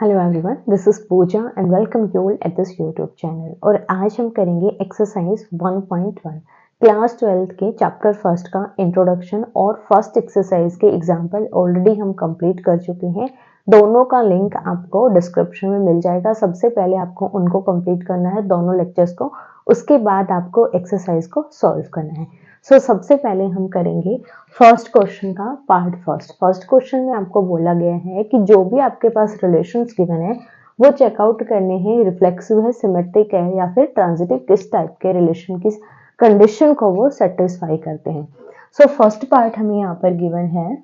Hello everyone, this is Pooja and welcome you all at this YouTube channel. और आज हम करेंगे एक्सरसाइज 1.1 क्लास 12 के चैप्टर फर्स्ट का इंट्रोडक्शन। और फर्स्ट एक्सरसाइज के एग्जाम्पल ऑलरेडी हम कंप्लीट कर चुके हैं। दोनों का लिंक आपको डिस्क्रिप्शन में मिल जाएगा। सबसे पहले आपको उनको कंप्लीट करना है, दोनों लेक्चर्स को। उसके बाद आपको एक्सरसाइज को सॉल्व करना है। सबसे पहले हम करेंगे फर्स्ट क्वेश्चन का पार्ट फर्स्ट क्वेश्चन में आपको बोला गया है कि जो भी आपके पास रिलेशंस गिवन है वो चेकआउट करने हैं, रिफ्लेक्सिव है, सिमेट्रिक है या फिर ट्रांजिटिव, किस टाइप के रिलेशन की कंडीशन को वो सेटिस्फाई करते हैं। फर्स्ट पार्ट हमें यहाँ पर गिवन है,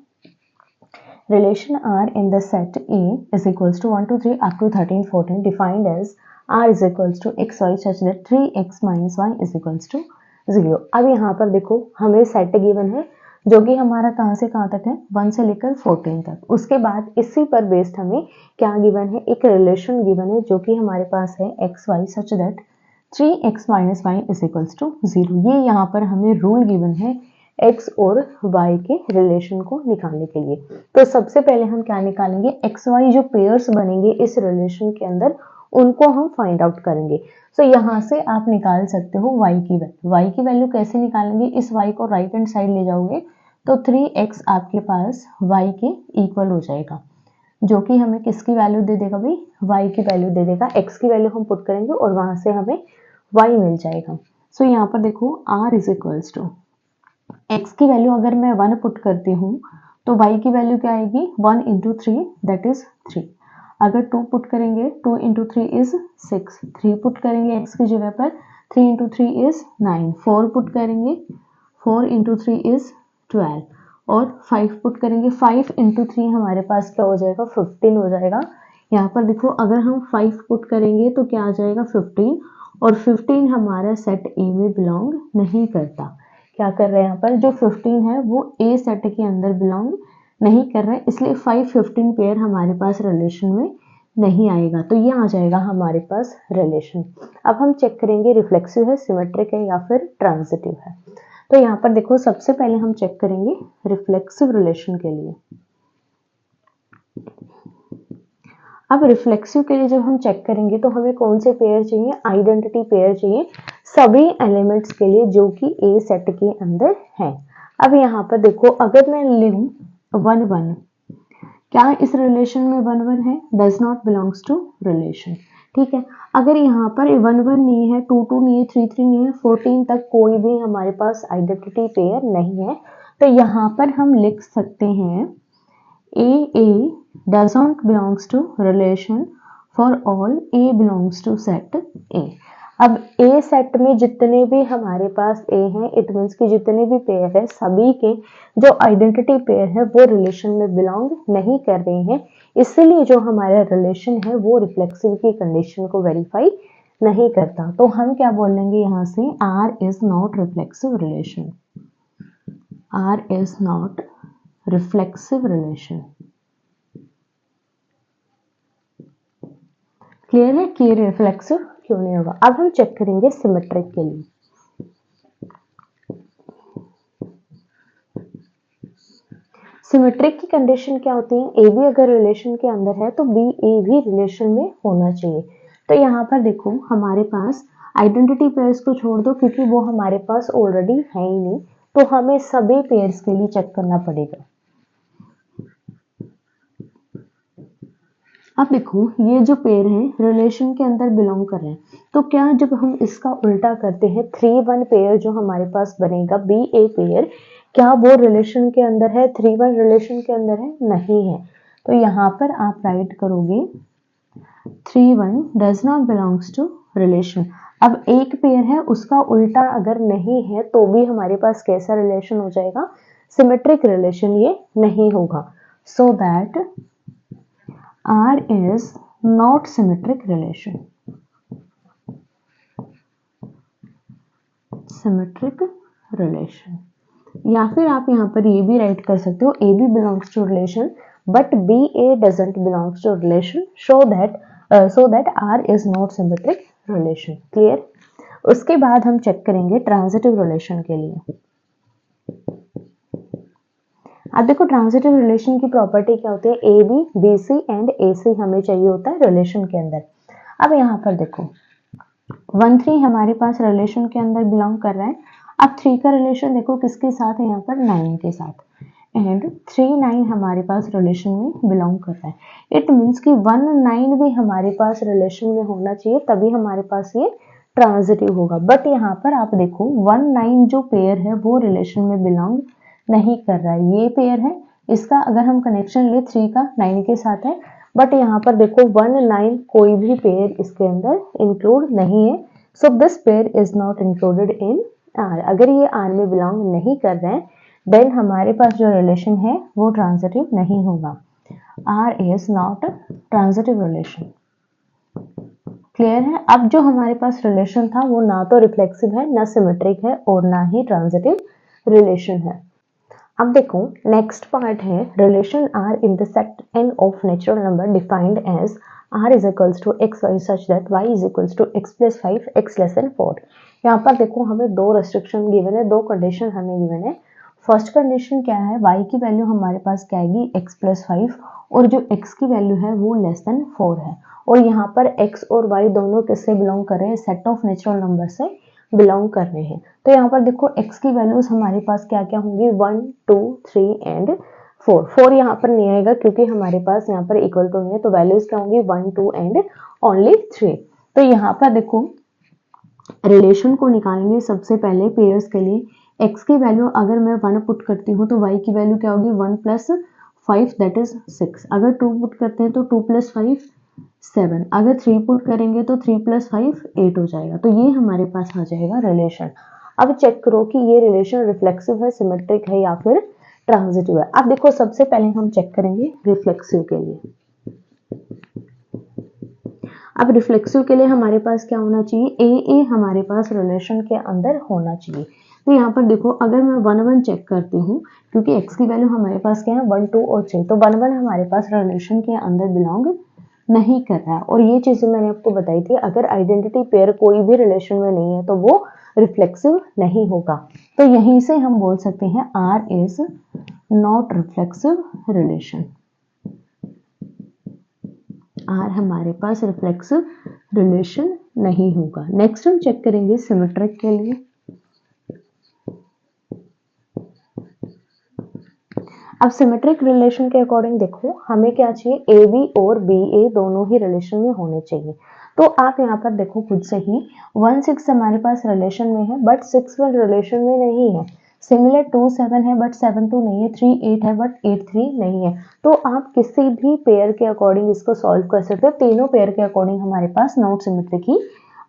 relation R in the set A is equals to 1 to 3 up to 13 14 defined as R is equals to xy such that 3x minus y is equals to 0। अब यहाँ पर देखो हमें सेट गिवन है जो कि हमारा कहाँ से कहाँ तक है, 1 से लेकर 14 तक। उसके बाद इसी पर बेस्ड हमें क्या गिवन है, एक रिलेशन गिवन है जो कि हमारे पास है xy such that 3x minus y is equals to 0। ये यहाँ पर हमें रूल गिवन है x और y के रिलेशन को निकालने के लिए। तो सबसे पहले हम क्या निकालेंगे, एक्स वाई जो पेयर्स बनेंगे इस रिलेशन के अंदर उनको हम फाइंड आउट करेंगे। यहाँ से आप निकाल सकते हो y की वैल्यू। y की वैल्यू कैसे निकालेंगे, इस y को राइट हैंड साइड ले जाओगे तो 3x आपके पास y के इक्वल हो जाएगा, जो कि हमें किसकी वैल्यू दे देगा भाई, y की वैल्यू दे देगा। x की वैल्यू हम पुट करेंगे और वहां से हमें y मिल जाएगा। यहाँ पर देखो r is equals to x की वैल्यू अगर मैं 1 पुट करती हूँ तो y की वैल्यू क्या आएगी, 1 इंटू 3 दैट इज 3। अगर 2 पुट करेंगे 2 इंटू 3 इज 6। 3 पुट करेंगे x की जगह पर 3 इंटू 3 इज 9। 4 पुट करेंगे 4 इंटू 3 इज 12। और 5 पुट करेंगे 5 इंटू 3 हमारे पास क्या हो जाएगा, 15 हो जाएगा। यहाँ पर देखो अगर हम 5 पुट करेंगे तो क्या आ जाएगा 15। और 15 हमारा सेट ए में बिलोंग नहीं करता। क्या कर रहे हैं यहाँ पर, जो 15 है वो ए सेट के अंदर बिलोंग नहीं कर रहा है, इसलिए 5-15 पेयर हमारे पास रिलेशन में नहीं आएगा। तो ये आ जाएगा हमारे पास रिलेशन। अब हम चेक करेंगे रिफ्लेक्सिव है, सिमेट्रिक है या फिर ट्रांजिटिव है। तो यहाँ पर देखो सबसे पहले हम चेक करेंगे रिफ्लेक्सिव रिलेशन के लिए। अब रिफ्लेक्सिव के लिए जब हम चेक करेंगे तो हमें कौन से पेयर चाहिए, आइडेंटिटी पेयर चाहिए सभी एलिमेंट्स के लिए जो कि ए सेट के अंदर है। अब यहाँ पर देखो अगर मैं लूं 1 1, क्या इस रिलेशन में 1 1 है, does not belongs to relation. ठीक है, अगर यहाँ पर 1 1 नहीं है, 2 2 नहीं है, 3 3 नहीं है, 14 तक कोई भी हमारे पास आइडेंटिटी पेयर नहीं है, तो यहाँ पर हम लिख सकते हैं A does not belongs to relation for all A belongs to set A। अब A सेट में जितने भी हमारे पास A हैं, इट मीन्स कि जितने भी पेयर है सभी के जो आइडेंटिटी पेयर है वो रिलेशन में बिलोंग नहीं कर रहे हैं, इसलिए जो हमारा रिलेशन है वो रिफ्लेक्सिव की कंडीशन को वेरीफाई नहीं करता। तो हम क्या बोलेंगे यहाँ से, R is not reflexive relation। R is not reflexive relation। Clear है कि रिफ्लेक्सिव क्यों नहीं होगा। अब हम चेक करेंगे सिमेट्रिक के लिए। सिमेट्रिक की कंडीशन क्या होती है, ए बी अगर रिलेशन के अंदर है तो बी ए भी रिलेशन में होना चाहिए। तो यहाँ पर देखो हमारे पास आइडेंटिटी पेयर्स को छोड़ दो क्योंकि वो हमारे पास ऑलरेडी है ही नहीं, तो हमें सभी पेयर्स के लिए चेक करना पड़ेगा। अब देखो ये जो पेयर है रिलेशन के अंदर बिलोंग कर रहे हैं, तो क्या जब हम इसका उल्टा करते हैं 3 1 पेयर जो हमारे पास बनेगा बी ए पेयर, क्या वो रिलेशन के अंदर है, 3 1 रिलेशन के अंदर है, नहीं है। तो यहाँ पर आप राइट करोगे 3 1 does not belongs to relation. अब एक पेयर है उसका उल्टा अगर नहीं है तो भी हमारे पास कैसा रिलेशन हो जाएगा, सिमेट्रिक रिलेशन ये नहीं होगा। So that R is not symmetric relation। Symmetric relation। या फिर आप यहाँ पर ये भी राइट कर सकते हो A B belongs to relation but B A doesn't belongs to relation so that R is not symmetric relation। Clear. उसके बाद हम चेक करेंगे ट्रांजिटिव रिलेशन के लिए। अब देखो ट्रांजिटिव रिलेशन की प्रॉपर्टी क्या होती है, ए B, B C and A C हमें चाहिए होता है रिलेशन के अंदर। अब यहाँ पर देखो 1 3 हमारे पास रिलेशन के अंदर बिलोंग कर रहा है। अब 3 का रिलेशन देखो किसके साथ है, यहाँ पर 9 के साथ, एंड 3 9 हमारे पास रिलेशन में बिलोंग कर रहा है। इट मीन्स कि 1 9 भी हमारे पास रिलेशन में होना चाहिए, तभी हमारे पास ये ट्रांजिटिव होगा। बट यहाँ पर आप देखो 1 9 जो पेयर है वो रिलेशन में बिलोंग नहीं कर रहा है। ये पेयर है, इसका अगर हम कनेक्शन ले 3 का 9 के साथ है, बट यहाँ पर देखो 1 9 कोई भी पेयर इसके अंदर इंक्लूड नहीं है। So this pair is not included in are. अगर ये आर में बिलोंग नहीं कर रहे हैं देन हमारे पास जो रिलेशन है वो ट्रांजिटिव नहीं होगा। R is not transitive relation. Clear है। अब जो हमारे पास रिलेशन था वो ना तो रिफ्लेक्सिव है, ना सिमेट्रिक है और ना ही ट्रांजिटिव रिलेशन है। अब देखो नेक्स्ट पार्ट है relation R intersect N of natural number defined as r is equals to x y such that y is equals to x plus 5 x less than 4। यहाँ पर देखो हमें दो रेस्ट्रिक्शन गिवन है, दो कंडीशन हमें given है। फर्स्ट कंडीशन क्या है, y की वैल्यू हमारे पास क्या आएगी x plus 5 और जो x की वैल्यू है वो लेस देन 4 है। और यहाँ पर x और y दोनों किससे बिलोंग कर रहे हैं, सेट ऑफ नेचुरल नंबर से बिलोंग कर रहे हैं। तो यहाँ पर देखो x की वैल्यूज हमारे पास क्या क्या होंगी, 1 2 3 एंड 4। 4 यहाँ पर नहीं आएगा क्योंकि हमारे पास यहाँ पर इक्वल टू नहीं है, तो वैल्यूज क्या होंगी 1 2 एंड ओनली 3। तो यहाँ पर देखो रिलेशन को निकालेंगे सबसे पहले पेयर्स के लिए। x की वैल्यू अगर मैं 1 पुट करती हूँ तो y की वैल्यू क्या होगी 1 प्लस 5 दैट इज 6। अगर 2 पुट करते हैं तो 2 प्लस 5 7। अगर 3 पुट करेंगे तो 3 प्लस 5 8 हो जाएगा। तो ये हमारे पास आ जाएगा रिलेशन। अब चेक करो कि ये रिलेशन रिफ्लेक्सिव है, सिमेट्रिक है या फिर ट्रांजिटिव है। अब देखो सबसे पहले हम चेक करेंगे रिफ्लेक्सिव के लिए। अब रिफ्लेक्सिव के लिए हमारे पास क्या होना चाहिए, ए हमारे पास रिलेशन के अंदर होना चाहिए। तो यहाँ पर देखो अगर मैं 1 1 चेक करती हूँ, क्योंकि x की वैल्यू हमारे पास क्या है 1 2 और 6, तो 1 1 हमारे पास रिलेशन के अंदर बिलोंग नहीं कर रहा है। और ये चीजें मैंने आपको बताई थी, अगर आइडेंटिटी पेयर कोई भी रिलेशन में नहीं है तो वो रिफ्लेक्सिव नहीं होगा। तो यहीं से हम बोल सकते हैं R is not reflexive relation. R हमारे पास रिफ्लेक्सिव रिलेशन नहीं होगा। नेक्स्ट हम चेक करेंगे सिमेट्रिक के लिए। अब सिमेट्रिक रिलेशन के अकॉर्डिंग देखो हमें क्या चाहिए, ए बी और बी ए दोनों ही रिलेशन में होने चाहिए। तो आप यहाँ पर देखो खुद से ही 1 6 हमारे पास रिलेशन में है बट 6 1 रिलेशन में नहीं है। सिमिलर 2 7 है बट 7 2 नहीं है। 3 8 है बट 8 3 नहीं है। तो आप किसी भी पेयर के अकॉर्डिंग इसको सॉल्व कर सकते हो। तीनों पेयर के अकॉर्डिंग हमारे पास नॉट सिमेट्रिक ही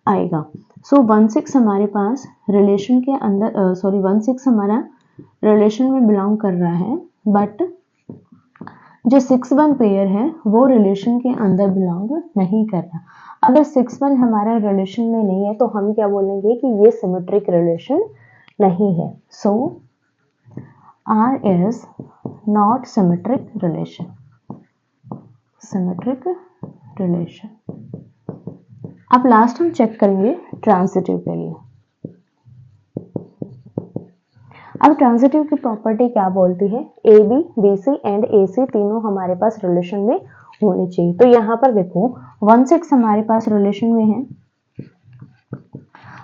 आएगा। सो 1 6 हमारे पास रिलेशन के अंदर 1 6 हमारा रिलेशन में बिलोंग कर रहा है, बट जो 6 1 पेयर है वो रिलेशन के अंदर बिलोंग नहीं कर रहा। अगर 6 1 हमारा रिलेशन में नहीं है तो हम क्या बोलेंगे कि ये सिमेट्रिक रिलेशन नहीं है। So R is not symmetric relation. Symmetric relation. अब लास्ट हम चेक करेंगे ट्रांजिटिव के लिए। अब ट्रांजिटिव की प्रॉपर्टी क्या बोलती है, ए B B C and A C तीनों हमारे पास रिलेशन में होने चाहिए। तो यहाँ पर देखो 1 6 हमारे पास रिलेशन में है,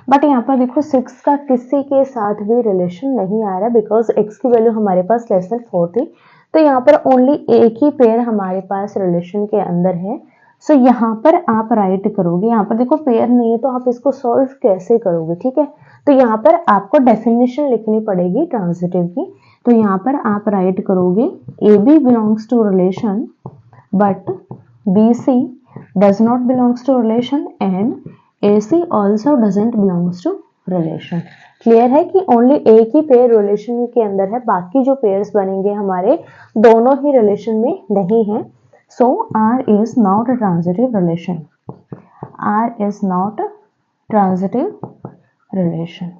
बट यहाँ पर देखो 6 का किसी के साथ भी रिलेशन नहीं आ रहा बिकॉज x की वैल्यू हमारे पास लेस देन 4 थी। तो यहाँ पर ओनली एक ही पेयर हमारे पास रिलेशन के अंदर है। सो यहाँ पर आप राइट करोगे, यहाँ पर देखो पेयर नहीं है तो आप इसको सॉल्व कैसे करोगे, ठीक है। तो यहाँ पर आपको डेफिनेशन लिखनी पड़ेगी ट्रांजिटिव की। तो यहाँ पर आप राइट करोगे A B belongs to relation but B C does not belongs to relation and AC also doesn't belongs to relation। Clear है कि ओनली एक ही पेयर रिलेशन के अंदर है, बाकी जो पेयर्स बनेंगे हमारे दोनों ही रिलेशन में नहीं है। So R is not a transitive relation। R is not a transitive relation।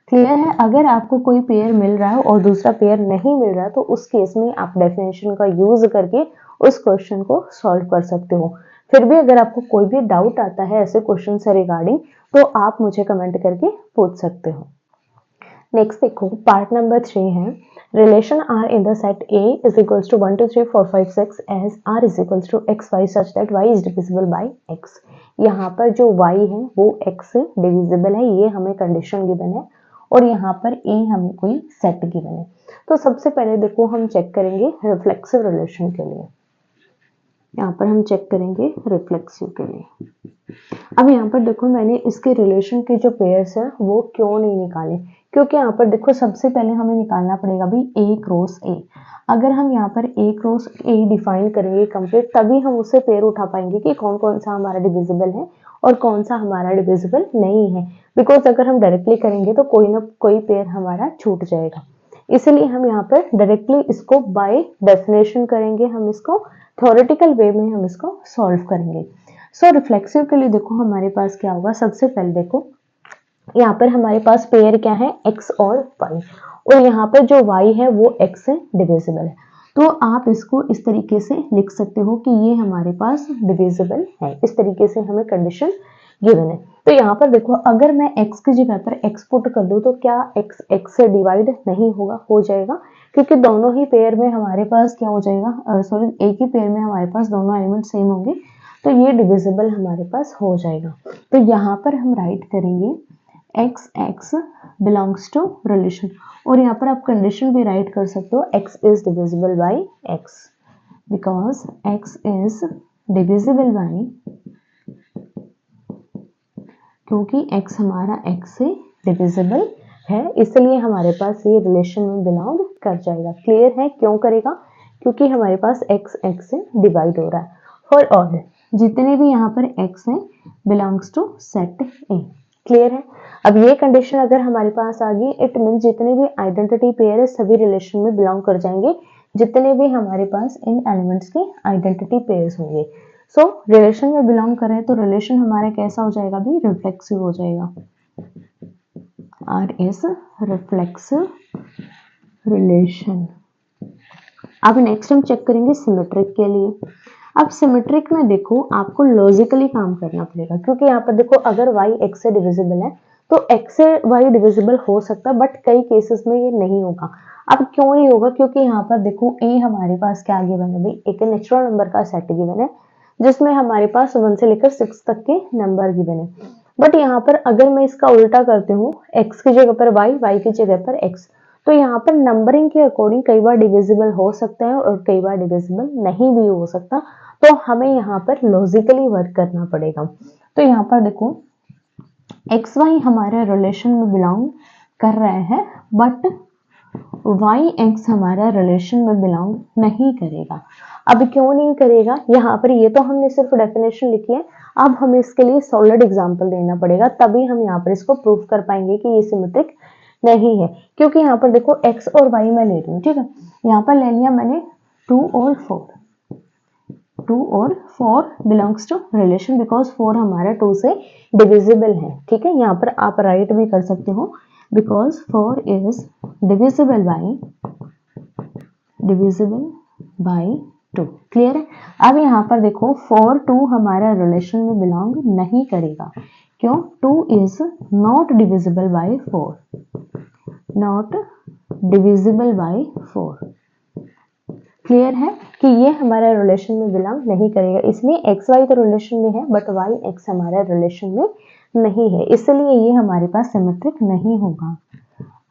Clear है। अगर आपको कोई पेयर मिल रहा है और दूसरा पेयर नहीं मिल रहा है तो उस केस में आप डेफिनेशन का यूज करके उस क्वेश्चन को सॉल्व कर सकते हो। फिर भी अगर आपको कोई भी डाउट आता है ऐसे क्वेश्चन से रिगार्डिंग तो आप मुझे कमेंट करके पूछ सकते हो। नेक्स्ट देखो पार्ट नंबर 3 है relation R in the set A is equals to 1 2 3 4 5 6 as R is equals to X Y such that Y is divisible by X. यहाँ पर जो y है वो x से डिविजिबल है, ये हमें कंडीशन गिवन है और यहाँ पर a हमें कोई सेट गिवन है। तो सबसे पहले देखो हम चेक करेंगे रिफ्लेक्सिव रिलेशन के लिए। यहाँ पर हम चेक करेंगे रिफ्लेक्सिव के लिए। अब यहाँ पर देखो मैंने इसके रिलेशन के जो पेयर्स है वो क्यों नहीं निकाले, क्योंकि यहाँ पर देखो सबसे पहले हमें निकालना पड़ेगा भाई ए क्रॉस ए। अगर हम यहाँ पर ए क्रॉस ए डिफाइन करेंगे कंप्लीट, तभी हम उससे पेयर उठा पाएंगे कि कौन कौन सा हमारा डिविजिबल है और कौन सा हमारा डिविजिबल नहीं है। बिकॉज अगर हम डायरेक्टली करेंगे तो कोई ना कोई पेयर हमारा छूट जाएगा, इसलिए हम यहाँ पर डायरेक्टली इसको बाय डेफिनेशन करेंगे, हम इसको थ्योरेटिकल वे में हम इसको सॉल्व करेंगे। सो रिफ्लेक्सिव के लिए देखो हमारे पास क्या होगा, सबसे पहले देखो यहाँ पर हमारे पास पेयर क्या है x और y, और यहाँ पर जो y है वो x से डिविजिबल है। तो आप इसको इस तरीके से लिख सकते हो कि ये हमारे पास डिविजिबल है, इस तरीके से हमें कंडीशन गिवन है। तो यहाँ पर देखो अगर मैं x की जगह पर x पुट कर दूं तो क्या x x से डिवाइड नहीं होगा, हो जाएगा, क्योंकि दोनों ही पेयर में हमारे पास क्या हो जाएगा, सॉरी एक ही पेयर में हमारे पास दोनों एलिमेंट सेम होंगे, तो ये डिविजिबल हमारे पास हो जाएगा। तो यहाँ पर हम राइट करेंगे x x belongs to relation, और यहाँ पर आप कंडीशन भी राइट कर सकते हो x is divisible bye x, because x is divisible bye, क्योंकि x हमारा x से डिविजिबल है इसलिए हमारे पास ये रिलेशन में बिलोंग कर जाएगा। क्लियर है क्यों करेगा, क्योंकि हमारे पास x x से डिवाइड हो रहा है। फॉर ऑल जितने भी यहाँ पर x है belongs to set A. Clear है। अब ये कंडीशन अगर हमारे पास आ गई, इट मीन जितने भी आइडेंटिटी पेयर है सभी रिलेशन में बिलोंग कर जाएंगे, जितने भी हमारे पास इन एलिमेंट्स के आइडेंटिटी पेयर्स होंगे। सो रिलेशन में बिलोंग करें तो रिलेशन हमारा कैसा हो जाएगा भी, रिफ्लेक्सिव हो जाएगा। R is reflexive relation. अब नेक्स्ट हम चेक करेंगे सिमेट्रिक के लिए। अब सिमेट्रिक में देखो आपको लॉजिकली काम करना पड़ेगा, क्योंकि यहाँ पर देखो अगर y x से डिविजिबल है तो x से y डिविजिबल हो सकता है, बट कई केसेस में ये नहीं होगा। अब क्यों नहीं होगा, क्योंकि यहाँ पर देखो a हमारे पास क्या गिवन है भाई, एक नेचुरल नंबर का सेट गिवन है जिसमें हमारे पास 1 से लेकर 6 तक के नंबर गिवन है। बट यहाँ पर अगर मैं इसका उल्टा करती हूँ, x की जगह पर y की जगह पर x, तो यहाँ पर नंबरिंग के अकॉर्डिंग कई बार डिविजिबल हो सकता है और कई बार डिविजिबल नहीं भी हो सकता, तो हमें यहाँ पर लॉजिकली वर्क करना पड़ेगा। तो यहाँ पर देखो एक्स वाई हमारे रिलेशन में बिलोंग कर रहे हैं, बट वाई एक्स हमारा रिलेशन में बिलोंग नहीं करेगा। अब क्यों नहीं करेगा, यहाँ पर ये तो हमने सिर्फ डेफिनेशन लिखी है, अब हमें इसके लिए सॉलिड एग्जांपल देना पड़ेगा, तभी हम यहाँ पर इसको प्रूव कर पाएंगे कि ये सिमेट्रिक नहीं है। क्योंकि यहाँ पर देखो x और y मैं ले रही हूँ, ठीक है, यहाँ पर ले लिया मैंने 2 और 4 बिलोंग्स टू रिलेशन, बिकॉज 4 हमारा 2 से डिविजिबल है। ठीक है, यहाँ पर आप राइट भी कर सकते हो, because 4 is divisible bye 2। Clear है। अब यहाँ पर देखो 4 2 हमारा रिलेशन में बिलोंग नहीं करेगा, क्यों, 2 is not divisible by 4, not divisible by 4। Clear है कि ये हमारा रिलेशन में बिलोंग नहीं करेगा, इसलिए एक्स वाई तो रिलेशन में है बट वाई एक्स हमारा रिलेशन में नहीं है, इसलिए ये हमारे पास सिमेट्रिक नहीं होगा।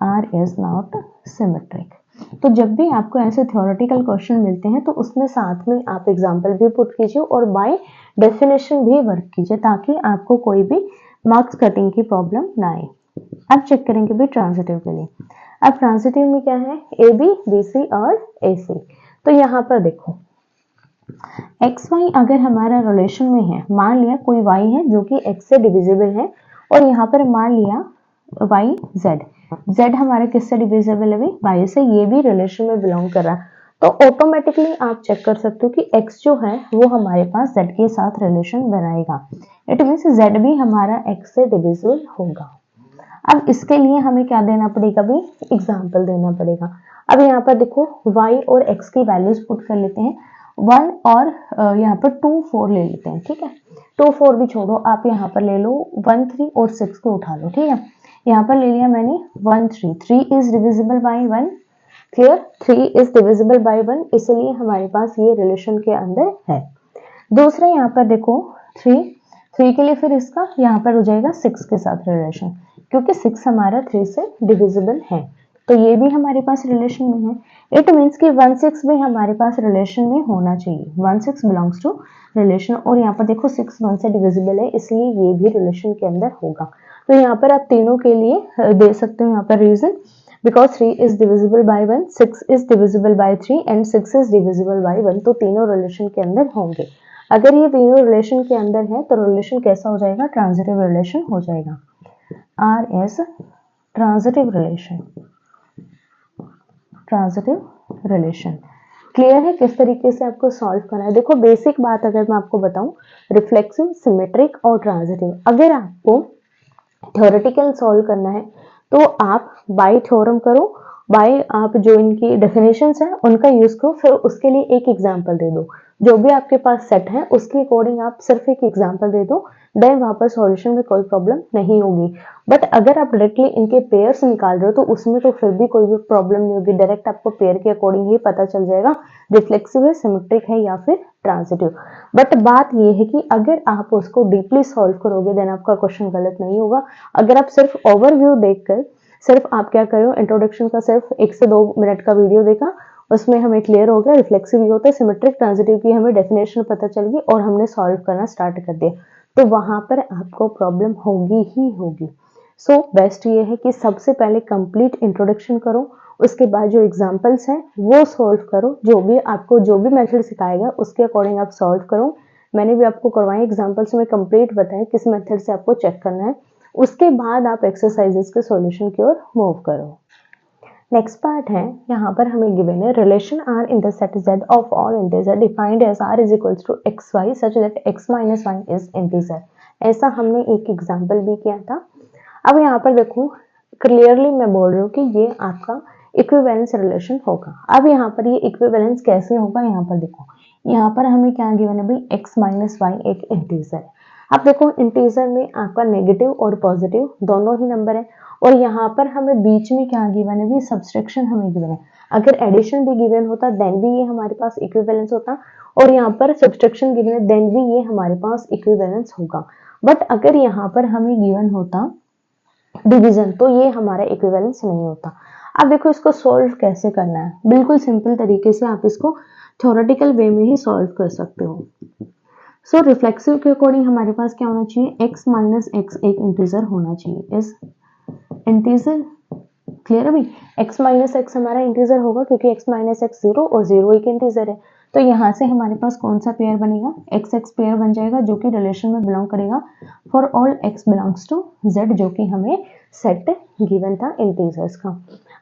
R is not symmetric. तो जब भी आपको ऐसे थ्योरेटिकल क्वेश्चन मिलते हैं तो उसमें साथ में आप एग्जाम्पल भी पुट कीजिए और बाय डेफिनेशन भी वर्क कीजिए, ताकि आपको कोई भी मार्क्स कटिंग की प्रॉब्लम ना आए। अब चेक करेंगे भी ट्रांजिटिव के लिए। अब ट्रांजिटिव में क्या है, ए बी, बी सी और ए सी। तो यहाँ पर देखो एक्स वाई अगर हमारा रिलेशन में है, मान लिया कोई y है जो कि x से डिविजिबल है, और यहाँ पर मान लिया y z हमारे किससे डिविजिबल है, y से, ये भी रिलेशन में बिलोंग कर रहा है, तो ऑटोमेटिकली आप चेक कर सकते हो कि x जो है वो हमारे पास z के साथ रिलेशन बनाएगा। इट मीन्स z भी हमारा x से डिविजिबल होगा। अब इसके लिए हमें क्या देना पड़ेगा भी, एग्जाम्पल देना पड़ेगा। अब यहाँ पर देखो y और x की वैल्यूज पुट कर लेते हैं, 1 और यहाँ पर 2 4 ले लेते हैं। ठीक है, 2 4 भी छोड़ो, आप यहाँ पर ले लो 1 3 और 6 को उठा लो। ठीक है, यहाँ पर ले लिया मैंने 1 3, 3 is divisible bye 1, clear, 3 is divisible bye 1, इसलिए हमारे पास ये रिलेशन के अंदर है। दूसरा यहाँ पर देखो 3 के लिए फिर इसका यहाँ पर हो जाएगा 6 के साथ रिलेशन, क्योंकि 6 हमारा 3 से डिविजिबल है, तो ये भी हमारे पास रिलेशन में है। इट मीन्स कि 1 6 भी हमारे पास रिलेशन में होना चाहिए। 1 6 बिलोंग्स टू रिलेशन, और यहाँ पर देखो 6 1 से डिविजिबल है, इसलिए ये भी रिलेशन के अंदर होगा। तो यहाँ पर आप तीनों के लिए दे सकते हो यहाँ पर reason, because 3 is divisible by 1, 6 is divisible by 3 and 6 is divisible by 1, तो तीनों रिलेशन के अंदर होंगे। अगर ये तीनों रिलेशन के अंदर है तो रिलेशन कैसा हो जाएगा, ट्रांजिटिव रिलेशन हो जाएगा, R S transitive relation, transitive relation. Clear है किस तरीके से आपको सॉल्व करना है। देखो बेसिक बात अगर मैं आपको बताऊं, रिफ्लेक्सिव, सिमेट्रिक और ट्रांजिटिव, अगर आपको थ्योरेटिकल सॉल्व करना है तो आप बाय थ्योरम करो, बाय आप जो इनकी डेफिनेशंस है उनका यूज करो, फिर उसके लिए एक एग्जांपल दे दो, जो भी आपके पास सेट है उसके अकॉर्डिंग आप सिर्फ एक एग्जांपल दे दो, देन वहां पर सॉल्यूशन में कोई प्रॉब्लम नहीं होगी। बट अगर आप डायरेक्टली इनके पेयर्स निकाल रहे हो तो उसमें तो फिर भी कोई भी प्रॉब्लम नहीं होगी, डायरेक्ट आपको पेयर के अकॉर्डिंग ही पता चल जाएगा रिफ्लेक्सिव है, सिमेट्रिक है या फिर ट्रांजिटिव। बट बात ये है कि अगर आप उसको डीपली सॉल्व करोगे देन आपका क्वेश्चन गलत नहीं होगा। अगर आप सिर्फ ओवरव्यू देखकर, सिर्फ आप क्या करो, इंट्रोडक्शन का सिर्फ 1 से 2 मिनट का वीडियो देखा, उसमें हमें क्लियर हो गया रिफ्लेक्सिव ये होता है, सिमेट्रिक ट्रांजिटिव की हमें डेफिनेशन पता चल गई और हमने सॉल्व करना स्टार्ट कर दिया, तो वहां पर आपको प्रॉब्लम होगी ही होगी। सो बेस्ट ये है कि सबसे पहले कंप्लीट इंट्रोडक्शन करो, उसके बाद जो एग्जांपल्स हैं वो सॉल्व करो, जो भी आपको जो भी मेथड सिखाएगा उसके अकॉर्डिंग आप सॉल्व करो। मैंने भी आपको करवाए एग्जांपल्स में कंप्लीट बताया किस मेथड से आपको चेक करना है, उसके बाद आप एक्सरसाइजेस के सॉल्यूशन की ओर मूव करो। नेक्स्ट पार्ट है, यहाँ पर हमें गिवन है relation R in the set z of all integer defined as r is equals to X Y such that x minus Y is integer. ऐसा हमने एक एग्जाम्पल भी किया था। अब यहाँ पर देखो क्लियरली मैं बोल रही हूँ कि ये आपका इक्विवेलेंस रिलेशन होगा। अब यहाँ पर ये इक्विवेलेंस कैसे होगा, यहाँ पर देखो, यहाँ पर हमें क्या गिवन है भाई, x माइनस वाई एक इंटीजर है। अब देखो इंटीजर में आपका नेगेटिव और पॉजिटिव दोनों ही नंबर है, और यहाँ पर हमें बीच में क्या गिवन है भी, सब्सट्रैक्शन हमें गिवन है। अगर एडिशन भी गिवन होता देन भी ये हमारे पास इक्विवेलेंस होता, और यहाँ पर सब्सट्रैक्शन गिवन है देन भी ये हमारे पास इक्विवेलेंस होगा। बट अगर यहाँ पर हमें गिवन होता डिवीजन तो ये हमारा इक्विवेलेंस नहीं होता। अब देखो इसको सॉल्व कैसे करना है, बिल्कुल सिंपल तरीके से आप इसको थ्योरेटिकल वे में ही सॉल्व कर सकते हो। सो रिफ्लेक्सिव के अकॉर्डिंग हमारे पास क्या होना चाहिए, x माइनस एक्स एक इंटीजर होना चाहिए, इस इंटीजर, क्लियर है भाई, x माइनस एक्स हमारा इंटीजर होगा क्योंकि x माइनस एक्स 0 और 0 एक इंटीजर है, तो यहाँ से हमारे पास कौन सा पेयर बनेगा, x x पेयर बन जाएगा जो कि रिलेशन में बिलोंग करेगा for all x belongs to z, जो कि हमें सेट गिवन था इंटीजर्स का।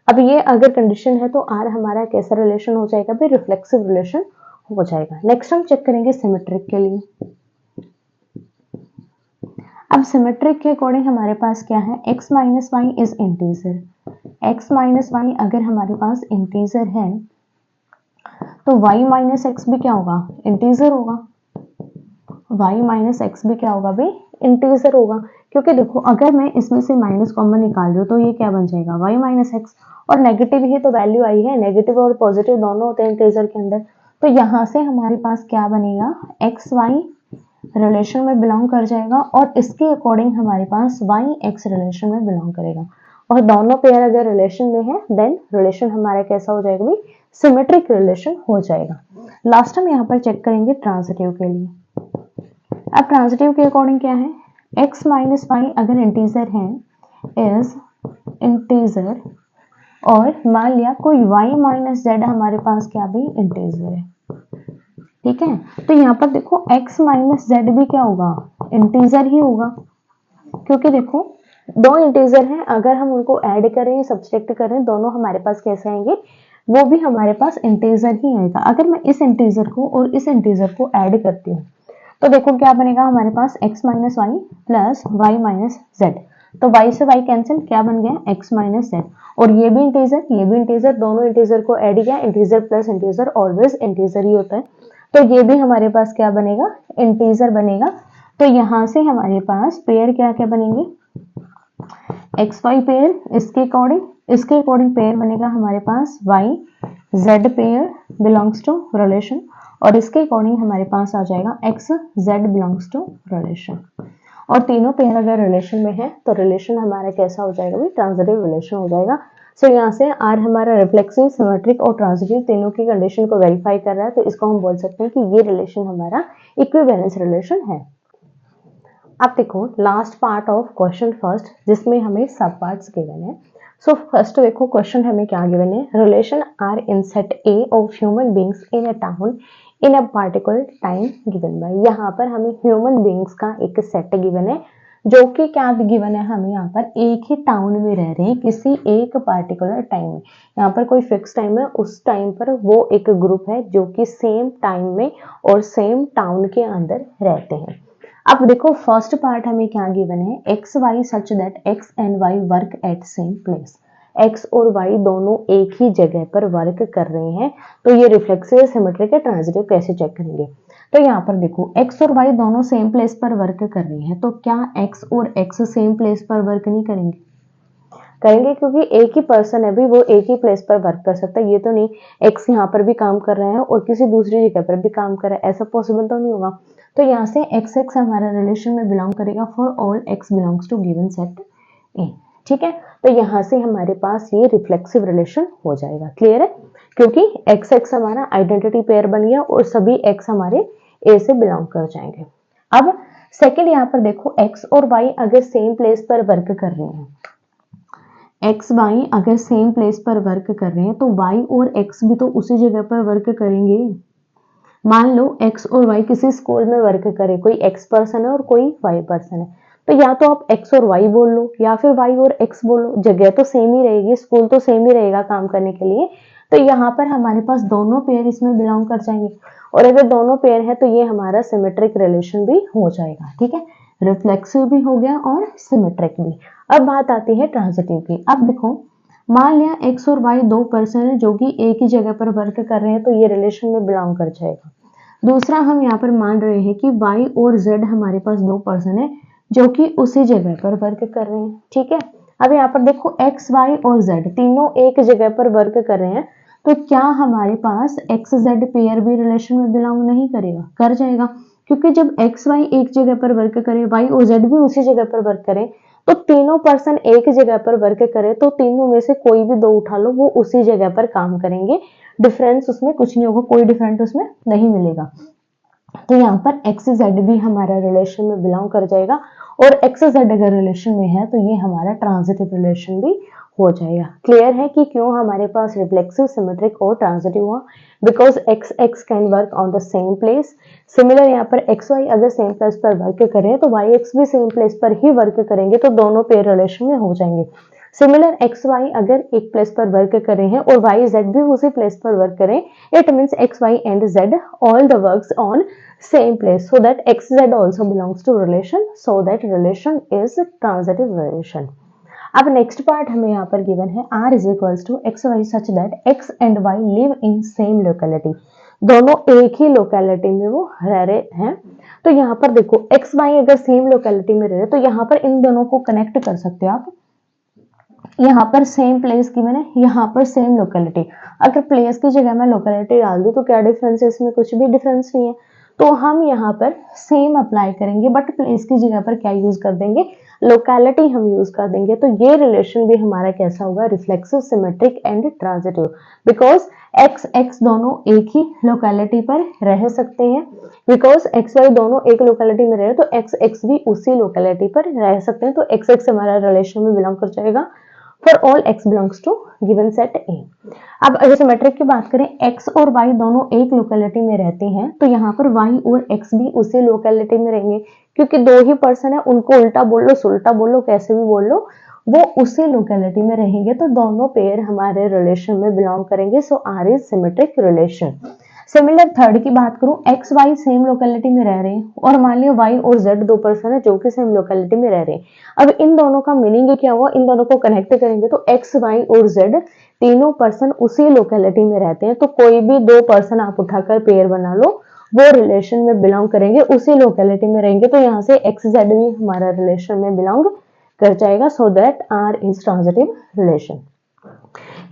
अब ये अगर कंडीशन है तो r हमारा कैसा रिलेशन हो जाएगा भाई, रिफ्लेक्सिव रिलेशन हो जाएगा। नेक्स्ट हम चेक करेंगे सिमेट्रिक के लिए। अब सिमेट्रिक के अकॉर्डिंग हमारे पास क्या है, x minus Y is integer, x minus Y अगर हमारे पास इंटीजर है तो y माइनस एक्स भी क्या होगा, इंटीजर होगा, y माइनस एक्स भी क्या होगा भाई, इंटीजर होगा, क्योंकि देखो अगर मैं इसमें से माइनस कॉमन निकाल रही हूँ तो ये क्या बन जाएगा, y माइनस एक्स, और नेगेटिव ही तो वैल्यू आई है, नेगेटिव और पॉजिटिव दोनों होते हैं इंटीजर के अंदर, तो यहाँ से हमारे पास क्या बनेगा, एक्स वाई रिलेशन में बिलोंग कर जाएगा, और इसके अकॉर्डिंग हमारे पास वाई एक्स रिलेशन में बिलोंग करेगा, और दोनों पेयर अगर रिलेशन में है देन रिलेशन हमारा कैसा हो जाएगा भाई, सिमेट्रिक रिलेशन हो जाएगा। लास्ट हम यहाँ पर चेक करेंगे ट्रांजिटिव के लिए। अब ट्रांजिटिव के अकॉर्डिंग क्या है, x माइनस वाई अगर इंटीजर है इज इंटीजर, और मान लिया कोई y माइनस जेड हमारे पास क्या भी इंटीजर है, ठीक है, तो यहाँ पर देखो x माइनस जेड भी क्या होगा, इंटीजर ही होगा, क्योंकि देखो दो इंटीजर हैं, अगर हम उनको ऐड करें सब्सट्रैक्ट करें दोनों हमारे पास कैसे आएंगे, वो भी हमारे पास इंटीजर ही आएगा। अगर मैं इस इंटीजर को और इस इंटीजर को ऐड करती हूँ तो देखो क्या बनेगा हमारे पास, x minus Y plus Y minus Z, तो y से y कैंसिल, क्या बन गया x माइनस जेड, और ये भी इंटीजर ये भी इंटीजर, दोनों इंटीजर को ऐड किया, integer plus integer always integer ही होता है, तो ये भी हमारे पास क्या बनेगा, इंटीजर बनेगा। तो यहाँ से हमारे पास पेयर क्या क्या बनेंगे, एक्स वाई पेयर, इसके अकॉर्डिंग पेयर बनेगा हमारे पास Y Z pair belongs to relation, और इसके अकॉर्डिंग हमारे पास आ जाएगा X Z belongs to relation. और तीनों पेयर अगर रिलेशन में है तो रिलेशन हमारा कैसा हो जाएगा भाई, ट्रांजिटिव रिलेशन हो जाएगा। सो यहाँ से आर हमारा रिफ्लेक्सिव, सिमेट्रिक और ट्रांजिटिव तीनों की कंडीशन को वेरीफाई कर रहा है, तो इसको हम बोल सकते हैं कि ये रिलेशन हमारा इक्विवेलेंस रिलेशन है। अब देखो last part of question first, जिसमें हमें सब पार्ट्स गिवन है। सो फर्स्ट देखो क्वेश्चन हमें क्या गिवन है, relation R in set A of human beings in a town in a particular time given by. यहाँ पर हमें ह्यूमन बींग्स का एक सेट गिवन है, जो कि क्या गिवन है, हमें यहाँ पर एक ही टाउन में रह रहे हैं किसी एक पार्टिकुलर टाइम में। यहाँ पर कोई फिक्स टाइम है, उस टाइम पर वो एक ग्रुप है जो कि सेम टाइम में और सेम टाउन के अंदर रहते हैं। अब देखो फर्स्ट पार्ट हमें क्या गिवन है, x Y such that X and Y work at same place. X और वाई दोनों एक ही जगह पर वर्क कर रहे हैं, तो ये रिफ्लेक्सिव, सिमेट्रिक या ट्रांजिटिव कैसे चेक करेंगे। तो यहाँ पर देखो एक्स और वाई दोनों सेम प्लेस पर वर्क कर रहे हैं, तो क्या एक्स और एक्स सेम प्लेस पर वर्क नहीं करेंगे, करेंगे, क्योंकि एक ही पर्सन है भी, वो एक ही प्लेस पर वर्क कर सकता है। ये तो नहीं एक्स यहाँ पर भी काम कर रहा है और किसी दूसरी जगह पर भी काम कर रहा है, ऐसा पॉसिबल तो नहीं होगा। तो यहाँ से एक्स एक्स हमारा रिलेशन में बिलोंग करेगा for all x belongs to given set A. ठीक है, तो यहाँ से हमारे पास ये रिफ्लेक्सिव रिलेशन हो जाएगा। क्लियर है, क्योंकि एक्स एक्स हमारा आइडेंटिटी पेयर बन गया और सभी एक्स हमारे ए से बिलोंग कर जाएंगे। अब सेकेंड यहाँ पर देखो एक्स और वाई अगर सेम प्लेस पर वर्क कर रहे हैं, एक्स वाई अगर सेम प्लेस पर वर्क कर रहे हैं, तो वाई और एक्स भी तो उसी जगह पर वर्क करेंगे। मान लो एक्स और वाई किसी स्कूल में वर्क करे, कोई एक्स पर्सन है और कोई वाई पर्सन है, तो या तो आप एक्स और वाई बोल लो या फिर वाई और एक्स बोलो, जगह तो सेम ही रहेगी, स्कूल तो सेम ही रहेगा काम करने के लिए। तो यहाँ पर हमारे पास दोनों पेयर इसमें बिलोंग कर जाएंगे, और अगर दोनों पेयर है तो ये हमारा सिमेट्रिक रिलेशन भी हो जाएगा। ठीक है, रिफ्लेक्सिव भी हो गया और सिमेट्रिक भी। अब बात आती है ट्रांजिटिव की। अब देखो मान लिया एक्स और वाई दो पर्सन है जो कि एक ही जगह पर वर्क कर रहे हैं, तो ये रिलेशन में बिलोंग कर जाएगा। दूसरा हम यहाँ पर मान रहे हैं कि वाई और जेड हमारे पास दो पर्सन है जो कि उसी जगह पर वर्क कर रहे हैं। ठीक है, अब यहाँ पर देखो एक्स वाई और जेड तीनों एक जगह पर वर्क कर रहे हैं, तो क्या हमारे पास एक्स जेड पेयर भी रिलेशन में बिलोंग नहीं करेगा, कर जाएगा, क्योंकि जब एक्स वाई एक जगह पर वर्क करे, वाई और जेड भी उसी जगह पर वर्क करे, तो तीनों पर्सन एक जगह पर वर्क करे, तो तीनों में से कोई भी दो उठा लो, वो उसी जगह पर काम करेंगे, डिफरेंस उसमें कुछ नहीं होगा, कोई डिफरेंट उसमें नहीं मिलेगा। तो यहाँ पर एक्स जेड भी हमारा रिलेशन में बिलोंग कर जाएगा, और एक्स जेड अगर रिलेशन में है तो ये हमारा ट्रांजिटिव रिलेशन भी हो जाएगा। क्लियर है कि क्यों हमारे पास रिफ्लेक्सिव, सिमेट्रिक और ट्रांजिटिव हुआ, because x x can work on the same place. Similar यहाँ पर एक्स वाई अगर सेम प्लेस पर वर्क करें तो वाई एक्स भी सेम प्लेस पर ही वर्क करेंगे, तो दोनों पेयर रिलेशन में हो जाएंगे। सिमिलर एक्स वाई अगर एक प्लेस पर वर्क कर रहे हैं और वाई जेड भी उसी प्लेस पर वर्क करें, it means X Y and Z all the works on same place, so that xz also belongs to relation, so that relation is transitive relation. अब नेक्स्ट पार्ट हमें यहाँ पर given है r is equals to x Y such that x and y live in same locality। दोनों एक ही locality में वो रह रहे हैं, तो यहाँ पर देखो एक्स वाई अगर सेम लोकेलिटी में रह रहे, तो यहाँ पर इन दोनों को कनेक्ट कर सकते हो आप। यहाँ पर सेम प्लेस की मैंने, यहाँ पर सेम लोकेलिटी, अगर प्लेस की जगह मैं लोकेलिटी डाल दूं तो क्या डिफरेंस है, इसमें कुछ भी डिफरेंस नहीं है। तो हम यहाँ पर सेम अप्लाई करेंगे, बट प्लेस की जगह पर क्या यूज कर देंगे, लोकेलिटी हम यूज कर देंगे। तो ये रिलेशन भी हमारा कैसा होगा, reflexive, symmetric and transitive, because x x दोनों एक ही लोकेलिटी पर रह सकते हैं, बिकॉज एक्स वाई दोनों एक लोकेलिटी में रहे तो एक्स एक्स भी उसी लोकेलिटी पर रह सकते हैं, तो एक्स एक्स हमारा रिलेशन में बिलोंग कर जाएगा for all x belongs to given set A. अब अगर सिमेट्रिक की बात करें, एक्स और वाई दोनों एक लोकेलिटी में रहते हैं, तो यहाँ पर वाई और एक्स भी उसी लोकेलिटी में रहेंगे, क्योंकि दो ही पर्सन है, उनको उल्टा बोल लो, सुल्टा बोल लो, कैसे भी बोल लो, वो उसी लोकेलिटी में रहेंगे, तो दोनों पेयर हमारे रिलेशन में बिलोंग करेंगे। So R is symmetric relation. Similar third की बात करूं, एक्स वाई सेम लोकेलिटी में रह रहे हैं, और मान लिया वाई और जेड दो पर्सन है जो कि सेम लोकेलिटी में रह रहे हैं। अब इन दोनों का मीनिंग क्या हुआ, इन दोनों को कनेक्ट करेंगे तो एक्स वाई और जेड तीनों पर्सन उसी लोकेलिटी में रहते हैं, तो कोई भी दो पर्सन आप उठाकर पेयर बना लो, वो रिलेशन में बिलोंग करेंगे, उसी लोकेलिटी में रहेंगे, तो यहाँ से एक्स जेड भी हमारा रिलेशन में बिलोंग कर जाएगा, so that R is transitive relation.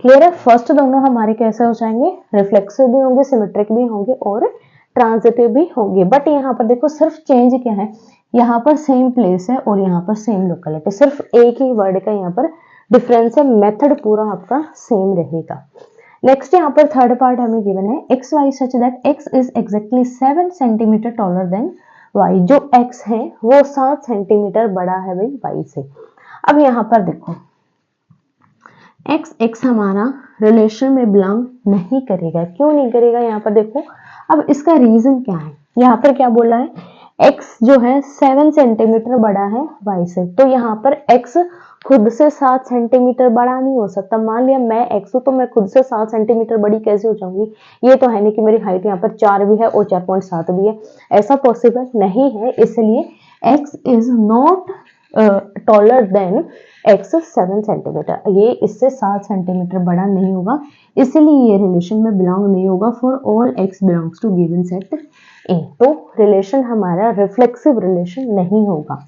Clear है? फर्स्ट दोनों हमारे कैसे हो जाएंगे, रिफ्लेक्सिव भी होंगे, सिमेट्रिक भी होंगे और ट्रांजिटिव भी होंगे। बट यहाँ पर देखो सिर्फ चेंज क्या है, यहाँ पर सेम प्लेस है और यहाँ पर सेम लोकेलिटी, सिर्फ एक ही वर्ड का यहाँ पर डिफरेंस है, मेथड पूरा आपका सेम रहेगा। नेक्स्ट यहाँ पर थर्ड पार्ट हमें गिवन है x Y such that x is exactly 7 centimetre taller than y. जो एक्स है वो 7 सेंटीमीटर बड़ा है भाई वाई से। अब यहाँ पर देखो एक्स हमारा रिलेशन में बिलोंग नहीं करेगा। क्यों नहीं करेगा यहाँ पर देखो, अब इसका रीजन क्या है, यहाँ पर क्या बोला है, एक्स जो है 7 सेंटीमीटर बड़ा है वाई से, तो यहाँ पर एक्स खुद से 7 सेंटीमीटर बड़ा नहीं हो सकता। मान लिया मैं एक्स हूं तो मैं खुद से 7 सेंटीमीटर बड़ी कैसे हो जाऊंगी, ये तो है नहीं कि मेरी हाइट यहाँ पर 4 भी है और 4.7 भी है, ऐसा पॉसिबल नहीं है। इसलिए x is not taller than x 7 centimetre, ये इससे 7 सेंटीमीटर बड़ा नहीं होगा, इसलिए ये रिलेशन में बिलोंग नहीं होगा for all x belongs to given set A. तो रिलेशन हमारा रिफ्लेक्सिव रिलेशन नहीं होगा,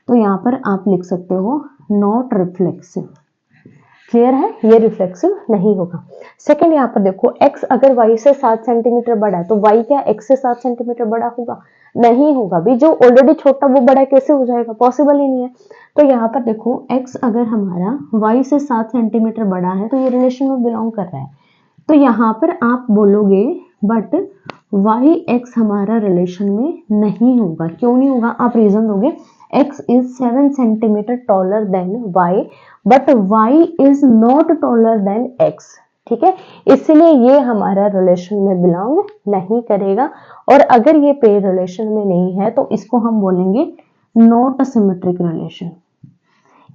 तो यहाँ पर आप लिख सकते हो नॉट रिफ्लेक्सिव। क्लियर है, ये रिफ्लेक्सिव नहीं होगा। सेकंड यहाँ पर देखो x अगर y से 7 सेंटीमीटर बड़ा है तो y क्या x से 7 सेंटीमीटर बड़ा होगा, नहीं होगा भी। जो ऑलरेडी छोटा वो बड़ा कैसे हो जाएगा, पॉसिबल ही नहीं है। तो यहाँ पर देखो x अगर हमारा y से 7 सेंटीमीटर बड़ा है तो ये रिलेशन में बिलोंग कर रहा है, तो यहाँ पर आप बोलोगे बट y x हमारा रिलेशन में नहीं होगा। क्यों नहीं होगा, आप रीजन दोगे, x is 7 centimetre taller then y but y is not taller than x। ठीक है, इसलिए ये हमारा रिलेशन में बिलोंग नहीं करेगा, और अगर ये पेयर रिलेशन में नहीं है तो इसको हम बोलेंगे नॉट सिमेट्रिक रिलेशन।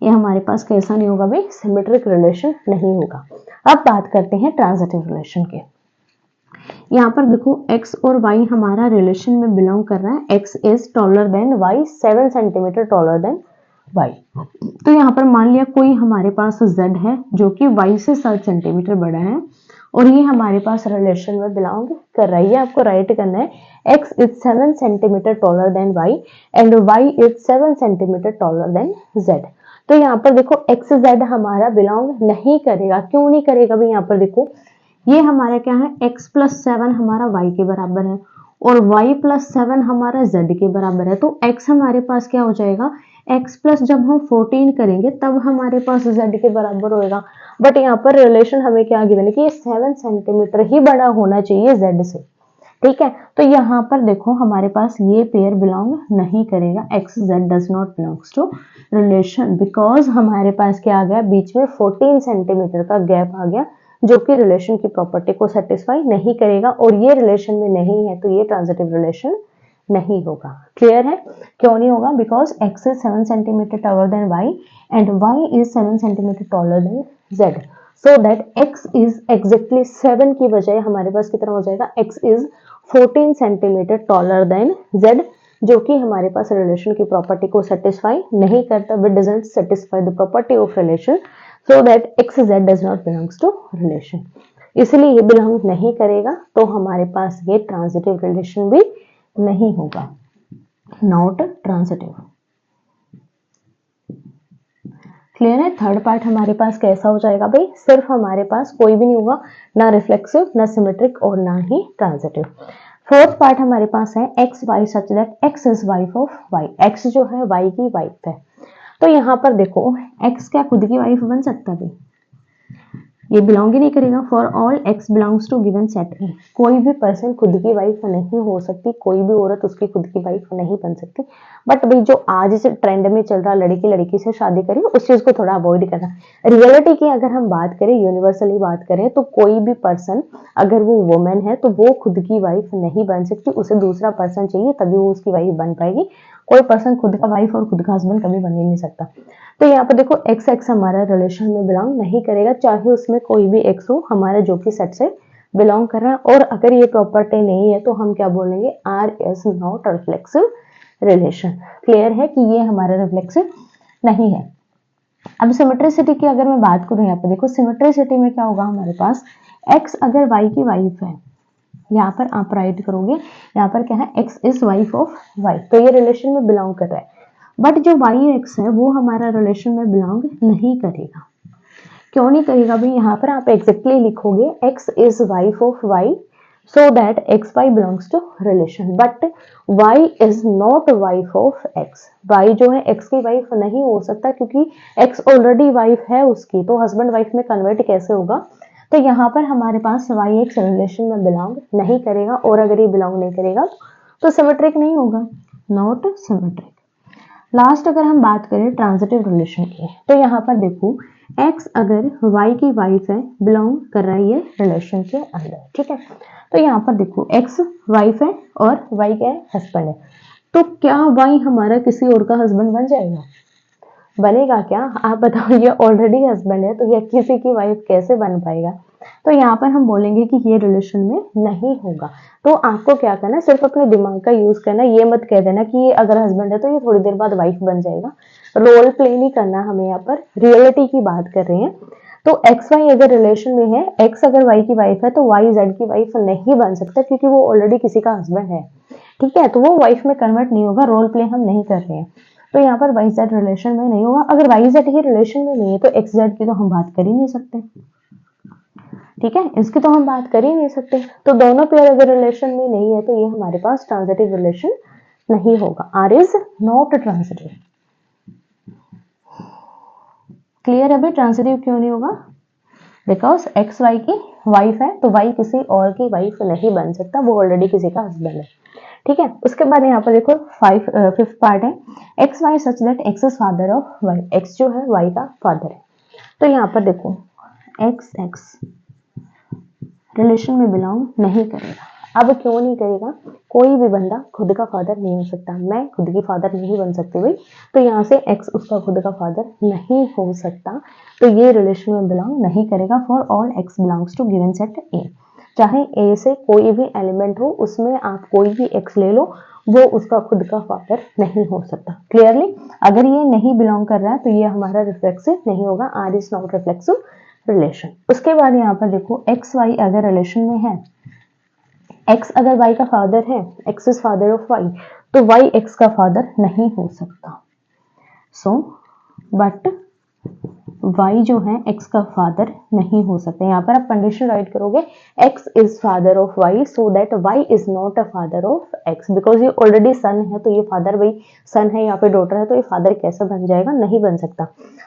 ये हमारे पास कैसा नहीं होगा भाई, सिमेट्रिक रिलेशन नहीं होगा। अब बात करते हैं ट्रांजिटिव रिलेशन के। यहाँ पर देखो x और y हमारा रिलेशन में बिलोंग कर रहा है, x is taller than y, 7 centimetre taller then y। तो यहाँ पर मान लिया कोई हमारे पास z है जो कि y से 7 सेंटीमीटर बड़ा है और ये हमारे पास रिलेशन में बिलोंग कर रहा है। ये आपको राइट करना है, x is 7 centimetre taller then y and y is 7 centimetre taller then z। तो यहाँ पर देखो x z हमारा बिलोंग नहीं करेगा। क्यों नहीं करेगा भाई, यहाँ पर देखो ये हमारा क्या है, x प्लस 7 हमारा y के बराबर है और y प्लस 7 हमारा z के बराबर है। तो x हमारे पास क्या हो जाएगा, x प्लस जब हम 14 करेंगे तब हमारे पास z के बराबर होएगा। बट यहाँ पर रिलेशन हमें क्या गिवन है कि ये 7 सेंटीमीटर ही बड़ा होना चाहिए z से। ठीक है, तो यहाँ पर देखो हमारे पास ये पेयर बिलोंग नहीं करेगा, x z does not belongs to relation because हमारे पास क्या आ गया, बीच में 14 सेंटीमीटर का गैप आ गया जो कि रिलेशन की प्रॉपर्टी को सेटिस्फाई नहीं करेगा, और ये रिलेशन में नहीं है तो ये ट्रांजिटिव रिलेशन नहीं होगा। क्लियर है, क्यों नहीं होगा, because x is 7 centimetre taller then y and y is 7 centimetre taller then z, so that x is exactly 7 की बजाय हमारे पास कितना हो जाएगा, x is 14 centimetre taller then z, जो कि हमारे पास रिलेशन की प्रॉपर्टी को सेटिस्फाई नहीं करता, विच doesn't satisfy the property of relation, so that x z does not belongs to relation, इसलिए ये बिलोंग नहीं करेगा, तो हमारे पास ये ट्रांजिटिव रिलेशन भी नहीं होगा, नॉट ट्रांजिटिव। क्लियर है, थर्ड पार्ट हमारे पास कैसा हो जाएगा भाई, सिर्फ हमारे पास कोई भी नहीं होगा, ना रिफ्लेक्सिव ना सिमेट्रिक और ना ही ट्रांजिटिव। फोर्थ पार्ट हमारे पास है x Y such that x is wife of y, x जो है वाई की वाइफ है। तो यहाँ पर देखो x क्या खुद की वाइफ बन सकता है, ये बिलोंग ही नहीं करेगा। For all x belongs to given set A, कोई भी पर्सन खुद की वाइफ नहीं हो सकती, कोई भी औरत उसकी खुद की वाइफ नहीं बन सकती। बट भाई जो आज से ट्रेंड में चल रहा लड़की लड़की से शादी करे, उस चीज को थोड़ा अवॉइड करना। रियलिटी की अगर हम बात करें, यूनिवर्सली बात करें, तो कोई भी पर्सन अगर वो वुमेन है तो वो खुद की वाइफ नहीं बन सकती, उसे दूसरा पर्सन चाहिए तभी वो उसकी वाइफ बन पाएगी। कोई पर्सन खुद का वाइफ और खुद का हस्बैंड कभी बन ही नहीं सकता। तो यहाँ पर देखो एक्स एक्स हमारा रिलेशन में बिलोंग नहीं करेगा, चाहे उसमें कोई भी एक्स हो हमारा जो कि सेट से बिलोंग कर रहा है, और अगर ये प्रॉपर्टी नहीं है तो हम क्या बोलेंगे, R is not reflexive relation. Clear है कि ये हमारा रिफ्लेक्सिव नहीं है। अब सिमेट्रिसिटी की अगर मैं बात करूं, यहाँ पे देखो सिमेट्रिसिटी में क्या होगा, हमारे पास एक्स अगर वाई की वाइफ है, यहाँ पर आप राइट करोगे, यहाँ पर क्या है, x is wife of y, तो ये रिलेशन में बिलोंग कर रहा है। बट जो वाई एक्स है वो हमारा रिलेशन में बिलोंग नहीं करेगा। क्यों नहीं करेगा भाई? यहाँ पर आप एग्जैक्टली लिखोगे x is wife of y so that xy belongs to relation, but y is not wife of x। y जो है x की वाइफ नहीं हो सकता क्योंकि x ऑलरेडी वाइफ है उसकी, तो हस्बैंड वाइफ में कन्वर्ट कैसे होगा? तो यहाँ पर हमारे पास y x रिलेशन में बिलोंग नहीं करेगा, और अगर ये बिलोंग नहीं करेगा तो सिमेट्रिक नहीं होगा, नॉट सिमेट्रिक। लास्ट अगर हम बात करें ट्रांजिटिव रिलेशन की, तो यहाँ पर देखो x अगर y की वाइफ है, बिलोंग कर रहा है ये रिलेशन के अंदर, ठीक है। तो यहाँ पर देखो x वाइफ है और y क्या है? हस्बैंड है। तो क्या y हमारा किसी और का हस्बैंड बन जाएगा? बनेगा क्या? आप बताओ, ये ऑलरेडी हस्बैंड है तो ये किसी की वाइफ कैसे बन पाएगा? तो यहाँ पर हम बोलेंगे कि ये रिलेशन में नहीं होगा। तो आपको क्या करना है, सिर्फ अपने दिमाग का यूज करना, ये मत कह देना कि ये अगर हस्बैंड है तो ये थोड़ी देर बाद वाइफ बन जाएगा। रोल प्ले नहीं करना हमें, यहाँ पर रियलिटी की बात कर रहे हैं। तो एक्स वाई अगर रिलेशन में है, एक्स अगर वाई की वाइफ है तो वाई जेड की वाइफ नहीं बन सकता क्योंकि वो ऑलरेडी किसी का हस्बैंड है, ठीक है। तो वो वाइफ में कन्वर्ट नहीं होगा, रोल प्ले हम नहीं कर रहे हैं। तो यहाँ पर वाई जेड रिलेशन में नहीं होगा। अगर वाई जेड ही रिलेशन में नहीं है तो एक्स जेड की तो हम बात कर ही नहीं सकते, ठीक है, इसकी तो हम बात कर ही नहीं सकते। तो दोनों पेयर अगर रिलेशन में नहीं है तो ये हमारे पास ट्रांजिटिव रिलेशन नहीं होगा। R is not transitive. Clear है भाई? ट्रांजिटिव क्यों नहीं होगा? बिकॉज एक्स वाई की वाइफ है तो वाई किसी और की वाइफ नहीं बन सकता, वो ऑलरेडी किसी का हस्बैंड है, ठीक है। उसके बाद यहाँ पर देखो फिफ्थ पार्ट है, x Y such that x is father of y. X जो है वाई का फादर है। तो यहाँ पर देखो एक्स एक्स रिलेशन में बिलोंग नहीं करेगा। अब क्यों नहीं करेगा? कोई भी बंदा खुद का फादर नहीं हो सकता, मैं खुद की फादर नहीं बन सकती भाई, तो यहाँ से एक्स उसका खुद का फादर नहीं हो सकता, तो ये रिलेशन में बिलोंग नहीं करेगा। For all x belongs to given set A, चाहे ए से कोई भी एलिमेंट हो उसमें आप कोई भी एक्स ले लो, वो उसका खुद का फादर नहीं हो सकता। क्लियरली? अगर ये नहीं बिलोंग कर रहा है तो ये हमारा रिफ्लेक्सिव नहीं होगा, R is not reflexive relation. उसके बाद यहाँ पर देखो एक्स वाई अगर रिलेशन में है, एक्स अगर वाई का फादर है, x is father of y, तो वाई एक्स का फादर नहीं हो सकता। सो बट वाई जो है एक्स का फादर नहीं हो सकता। यहाँ पर आप कंडीशन राइट करोगे x is father of y so that Y is not a father of x, because ये ऑलरेडी सन है तो ये फादर, भाई सन है या फिर डॉटर है तो ये फादर कैसे बन जाएगा? नहीं बन सकता।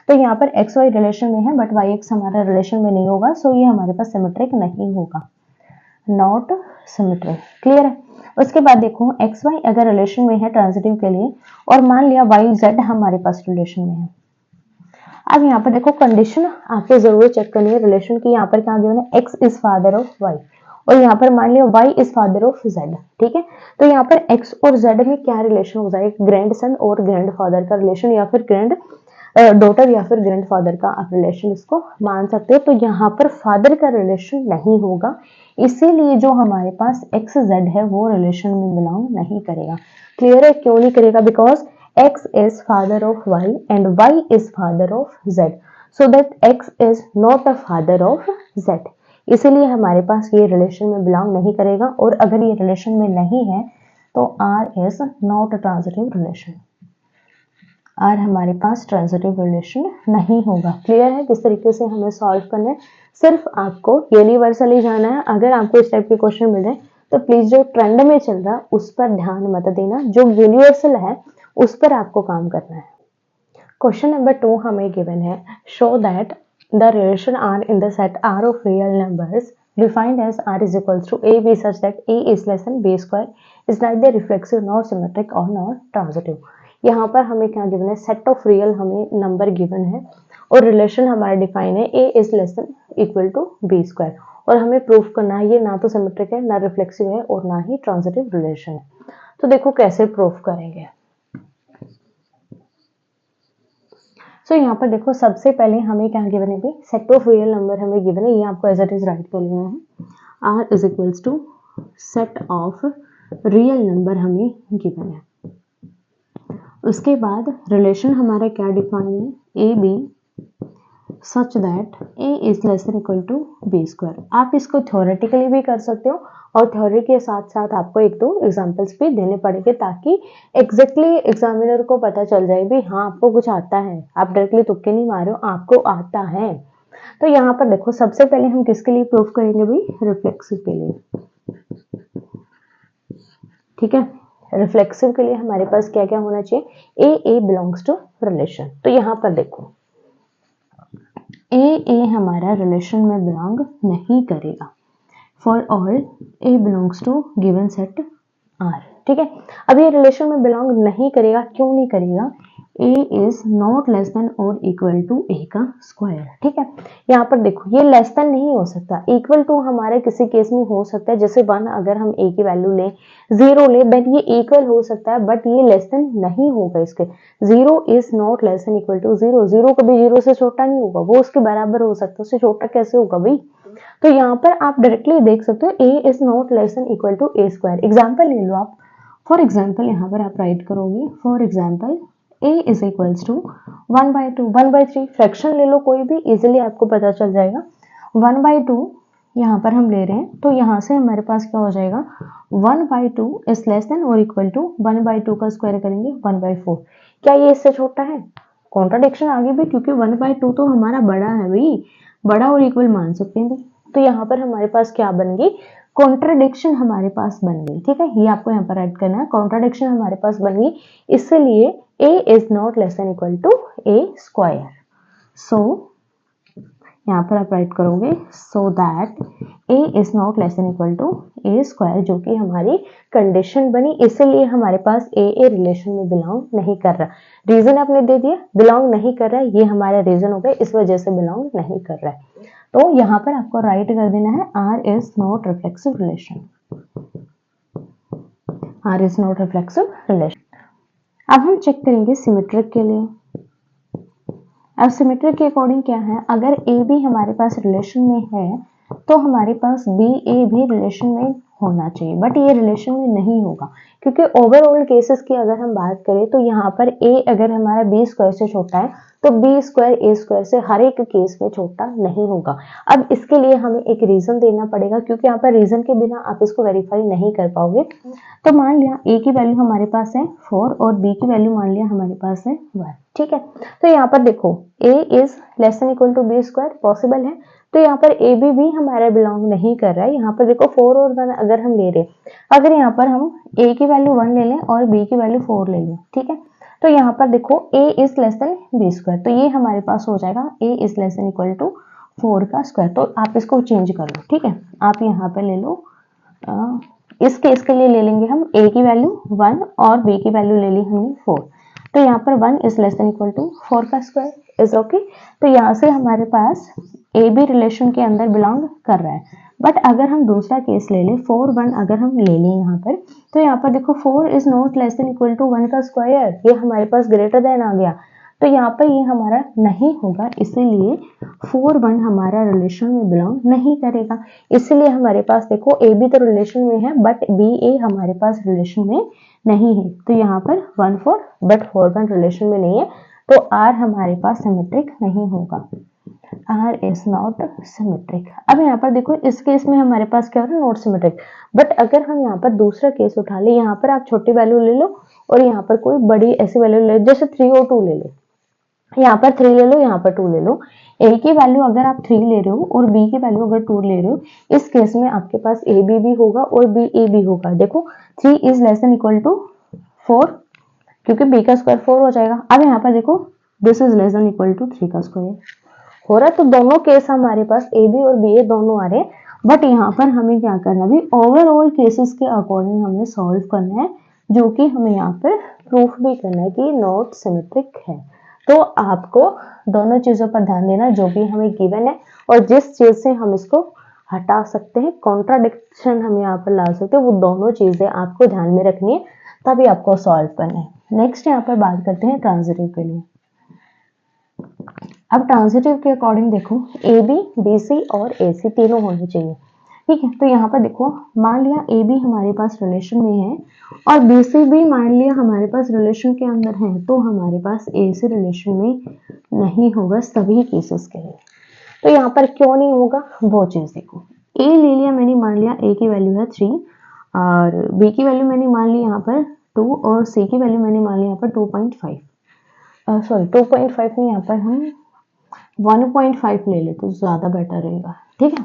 तो यहाँ पर एक्स वाई रिलेशन में है बट वाई एक्स हमारा रिलेशन में नहीं होगा, सो ये हमारे पास सिमेट्रिक नहीं होगा, नॉट सिमेट्रिक। क्लियर है? उसके बाद देखो एक्स वाई अगर रिलेशन में है ट्रांजिटिव के लिए, और मान लिया वाई जेड हमारे पास रिलेशन में है। अब यहाँ पर देखो कंडीशन आपको जरूर चेक करनी है रिलेशन की। यहाँ पर क्या गिवन है? X is father of y, और यहाँ पर मान लिया y is father of z, ठीक है। तो यहाँ पर एक्स और जेड में क्या रिलेशन हो जाएगा? ग्रैंड सन और ग्रैंड फादर का रिलेशन, या फिर ग्रैंड डॉटर या फिर ग्रैंड फादर का आप रिलेशन इसको मान सकते हो। तो यहाँ पर फादर का रिलेशन नहीं होगा, इसीलिए जो हमारे पास एक्स जेड है वो रिलेशन में बिलोंग नहीं करेगा। क्लियर है? क्यों नहीं करेगा? Because x is father of y and y is father of z, so that x is not a father of z, इसीलिए हमारे पास ये रिलेशन में बिलोंग नहीं करेगा। और अगर ये रिलेशन में नहीं है तो r is not a transitive relation, r हमारे पास ट्रांजिटिव रिलेशन नहीं होगा। क्लियर है किस तरीके से हमें सॉल्व करना है? सिर्फ आपको यूनिवर्सली जाना है। अगर आपको इस टाइप के क्वेश्चन मिल रहे हैं तो प्लीज जो ट्रेंड में चल रहा है उस पर ध्यान मत देना, जो यूनिवर्सल है उस पर आपको काम करना है। क्वेश्चन नंबर 2 हमें गिवन है, show that the relation R in the set R of real numbers defined as R is equals to A B such that A is less than B square is neither reflexive not symmetric और not transitive. यहाँ पर हमें क्या given है? Set of real हमें number given है और relation हमारा डिफाइन है A is less than equal to B square, और हमें प्रूफ करना है ये ना तो सिमेट्रिक है, ना रिफ्लेक्सिव है और ना ही ट्रांजिटिव रिलेशन है। तो देखो कैसे प्रूफ करेंगे। सो यहाँ पर देखो सबसे पहले हमें क्या गिवन है? सेट ऑफ रियल नंबर हमें गिवन है, ये आपको एज इट इज राइट कर लेना है। R is equals to set of real number हमें गिवन है। उसके बाद रिलेशन हमारा क्या डिफाइन है? A B such that a is less than equal to B square. आप इसको थ्योरेटिकली भी कर सकते हो और थ्योरी के साथ साथ आपको एक दो एग्जांपल्स भी देने पड़ेंगे ताकि एग्जैक्टली एग्जामिनर को पता चल जाए भी हाँ आपको कुछ आता है, आप डायरेक्टली तुक्के नहीं मारे हो, आपको आता है। तो यहाँ पर देखो सबसे पहले हम किसके लिए प्रूफ करेंगे भाई, रिफ्लेक्सिव के लिए। ठीक है, रिफ्लेक्सिव के लिए हमारे पास क्या क्या होना चाहिए, ए बिलोंग्स टू रिलेशन। तो यहाँ पर देखो ए हमारा रिलेशन में बिलोंग नहीं करेगा for all A belongs to given set R. ठीक है, अब ये रिलेशन में बिलोंग नहीं करेगा, क्यों नहीं करेगा, ए इज नॉट लेस देन और इक्वल टू ए का स्क्वायर। ठीक है, यहाँ पर देखो ये लेस देन नहीं हो सकता, इक्वल टू हमारे किसी केस में हो सकता है, जैसे 1 अगर हम ए की वैल्यू लें, 0 ले, देन ये इक्वल हो सकता है, बट ये लेस देन नहीं होगा इसके। 0 is not less than equal to 0, 0 कभी 0 से छोटा नहीं होगा, वो उसके बराबर हो सकता है, उससे छोटा कैसे होगा भाई। तो यहाँ पर आप डायरेक्टली देख सकते हो A is not less than equal to A square. Example ले लो आप, फॉर एग्जाम्पल यहाँ पर आप राइट करोगे, for example a is equals to 1/2, 1/3, fraction ले लो कोई भी, इजिली आपको पता चल जाएगा। 1/2 यहाँ पर हम ले रहे हैं, तो यहाँ से हमारे पास क्या हो जाएगा, 1/2 इज लेस देन और इक्वल टू 1/2 का स्क्वायर करेंगे 1/4। क्या ये इससे छोटा है, कॉन्ट्राडिक्शन आगे भी, क्योंकि 1/2 तो हमारा बड़ा है भाई, बड़ा और इक्वल मान सकते हैं। तो यहाँ पर हमारे पास क्या बन गई, कॉन्ट्राडिक्शन हमारे पास बन गई। ठीक है, ये आपको यहाँ पर ऐड करना है, कॉन्ट्राडिक्शन हमारे पास बन गई, इसलिए a is not less than equal to a square. So यहाँ पर आप राइट करोगे, so that a is not less than equal to a square, जो कि हमारी कंडीशन बनी, इसलिए हमारे पास a रिलेशन में बिलोंग नहीं कर रहा। रीजन आपने दे दिया, बिलोंग नहीं कर रहा है, ये हमारा रीजन हो गया, इस वजह से बिलोंग नहीं कर रहा है। तो यहाँ पर आपको राइट कर देना है R is not reflexive relation, R is not reflexive relation. अब हम चेक करेंगे सिमेट्रिक के लिए। अब सिमेट्रिक के अकॉर्डिंग क्या है, अगर ए बी हमारे पास रिलेशन में है तो हमारे पास बी ए भी रिलेशन में होना चाहिए, बट ये रिलेशन में नहीं होगा, क्योंकि ओवरऑल केसेस की अगर हम बात करें तो यहाँ पर ए अगर हमारा बी स्क्वायर से छोटा है तो बी स्क्वायर ए स्क्वायर से हर एक केस में छोटा नहीं होगा। अब इसके लिए हमें एक रीजन देना पड़ेगा, क्योंकि यहाँ पर रीजन के बिना आप इसको वेरीफाई नहीं कर पाओगे। तो मान लिया ए की वैल्यू हमारे पास है 4 और बी की वैल्यू मान लिया हमारे पास है 1। ठीक है, तो यहाँ पर देखो a is less than equal to B square possible है, तो यहाँ पर ए बी भी हमारा बिलोंग नहीं कर रहा है। यहाँ पर देखो 4 और 1 अगर हम ले रहे हैं, अगर यहाँ पर हम a की वैल्यू 1 ले लें और b की वैल्यू 4 ले लें, ठीक है, तो यहाँ पर देखो a is less than B square, तो ये हमारे पास हो जाएगा a is less than equal to 4 का स्क्वायर। तो आप इसको चेंज कर लो। ठीक है, आप यहाँ पर ले लो, इस केस के लिए ले लेंगे हम a की वैल्यू 1 और b की वैल्यू ले ली हमने 4, तो यहाँ पर 1 is less than equal to 4 का स्क्वायर इज ओके। तो यहाँ से हमारे पास ए बी रिलेशन के अंदर बिलोंग कर रहा है। बट अगर हम दूसरा केस ले लें 4 1 अगर हम ले लें यहाँ पर, तो यहाँ पर देखो 4 is not less than equal to 1 का स्क्वायर, ये हमारे पास ग्रेटर देन आ गया, तो यहाँ पर ये हमारा नहीं होगा, इसीलिए 4 1 हमारा रिलेशन में बिलोंग नहीं करेगा। इसलिए हमारे पास देखो ए बी तो रिलेशन में है बट बी ए हमारे पास रिलेशन में नहीं है, तो यहाँ पर 1 4 बट 4 1 रिलेशन में नहीं है, तो आर हमारे पास सिमेट्रिक नहीं होगा, आर इज नॉट सिमेट्रिक। अब यहाँ पर देखो इस केस में हमारे पास क्या हो रहा है, नॉट सिमेट्रिक। बट अगर हम यहाँ पर दूसरा केस उठा ले, यहाँ पर आप छोटी वैल्यू ले लो और यहाँ पर कोई बड़ी ऐसी वैल्यू ले लो, जैसे 3 और 2 ले लो, यहाँ पर 3 ले लो, यहाँ पर 2 ले लो, ए की वैल्यू अगर आप 3 ले रहे हो और बी की वैल्यू अगर 2 ले रहे हो, इस केस में आपके पास ए बी भी होगा और बी ए भी होगा। देखो 3 is less than equal to 4, क्योंकि बी का स्क्वायर 4 हो जाएगा। अब यहाँ पर देखो this is less than equal to 3 का स्क्वायर हो रहा है, तो दोनों केस हमारे पास ए बी और बी ए दोनों आ रहे हैं। बट यहाँ पर हमें क्या करना है, ओवरऑल केसेस के अकॉर्डिंग हमें सॉल्व करना है, जो कि हमें यहाँ पर प्रूफ भी करना है कि नॉट सिमेट्रिक है। तो आपको दोनों चीजों पर ध्यान देना, जो भी हमें गिवन है और जिस चीज से हम इसको हटा सकते हैं, कॉन्ट्राडिक्शन हम यहाँ पर ला सकते हैं, वो दोनों चीजें आपको ध्यान में रखनी है, तभी आपको सॉल्व करना है। नेक्स्ट यहाँ पर बात करते हैं ट्रांजिटिव के लिए। अब ट्रांजिटिव के अकॉर्डिंग देखो ए बी बी सी और ए सी तीनों होने चाहिए। ठीक है। तो यहाँ पर देखो, मान लिया ए बी हमारे पास रिलेशन में है और बी से भी मान लिया हमारे पास रिलेशन के अंदर है, तो हमारे पास ए से रिलेशन में नहीं होगा सभी केसेस के लिए। तो यहाँ पर क्यों नहीं होगा वो चीज देखो। ए ले लिया मैंने, मान लिया ए की वैल्यू है 3 और बी की वैल्यू मैंने मान ली यहाँ पर 2 और सी की वैल्यू मैंने मान ली यहाँ पर 2.5 सॉरी 2.5 नहीं, यहाँ पर हम 1.5 ले ले तो ज्यादा बेटर रहेगा। ठीक है,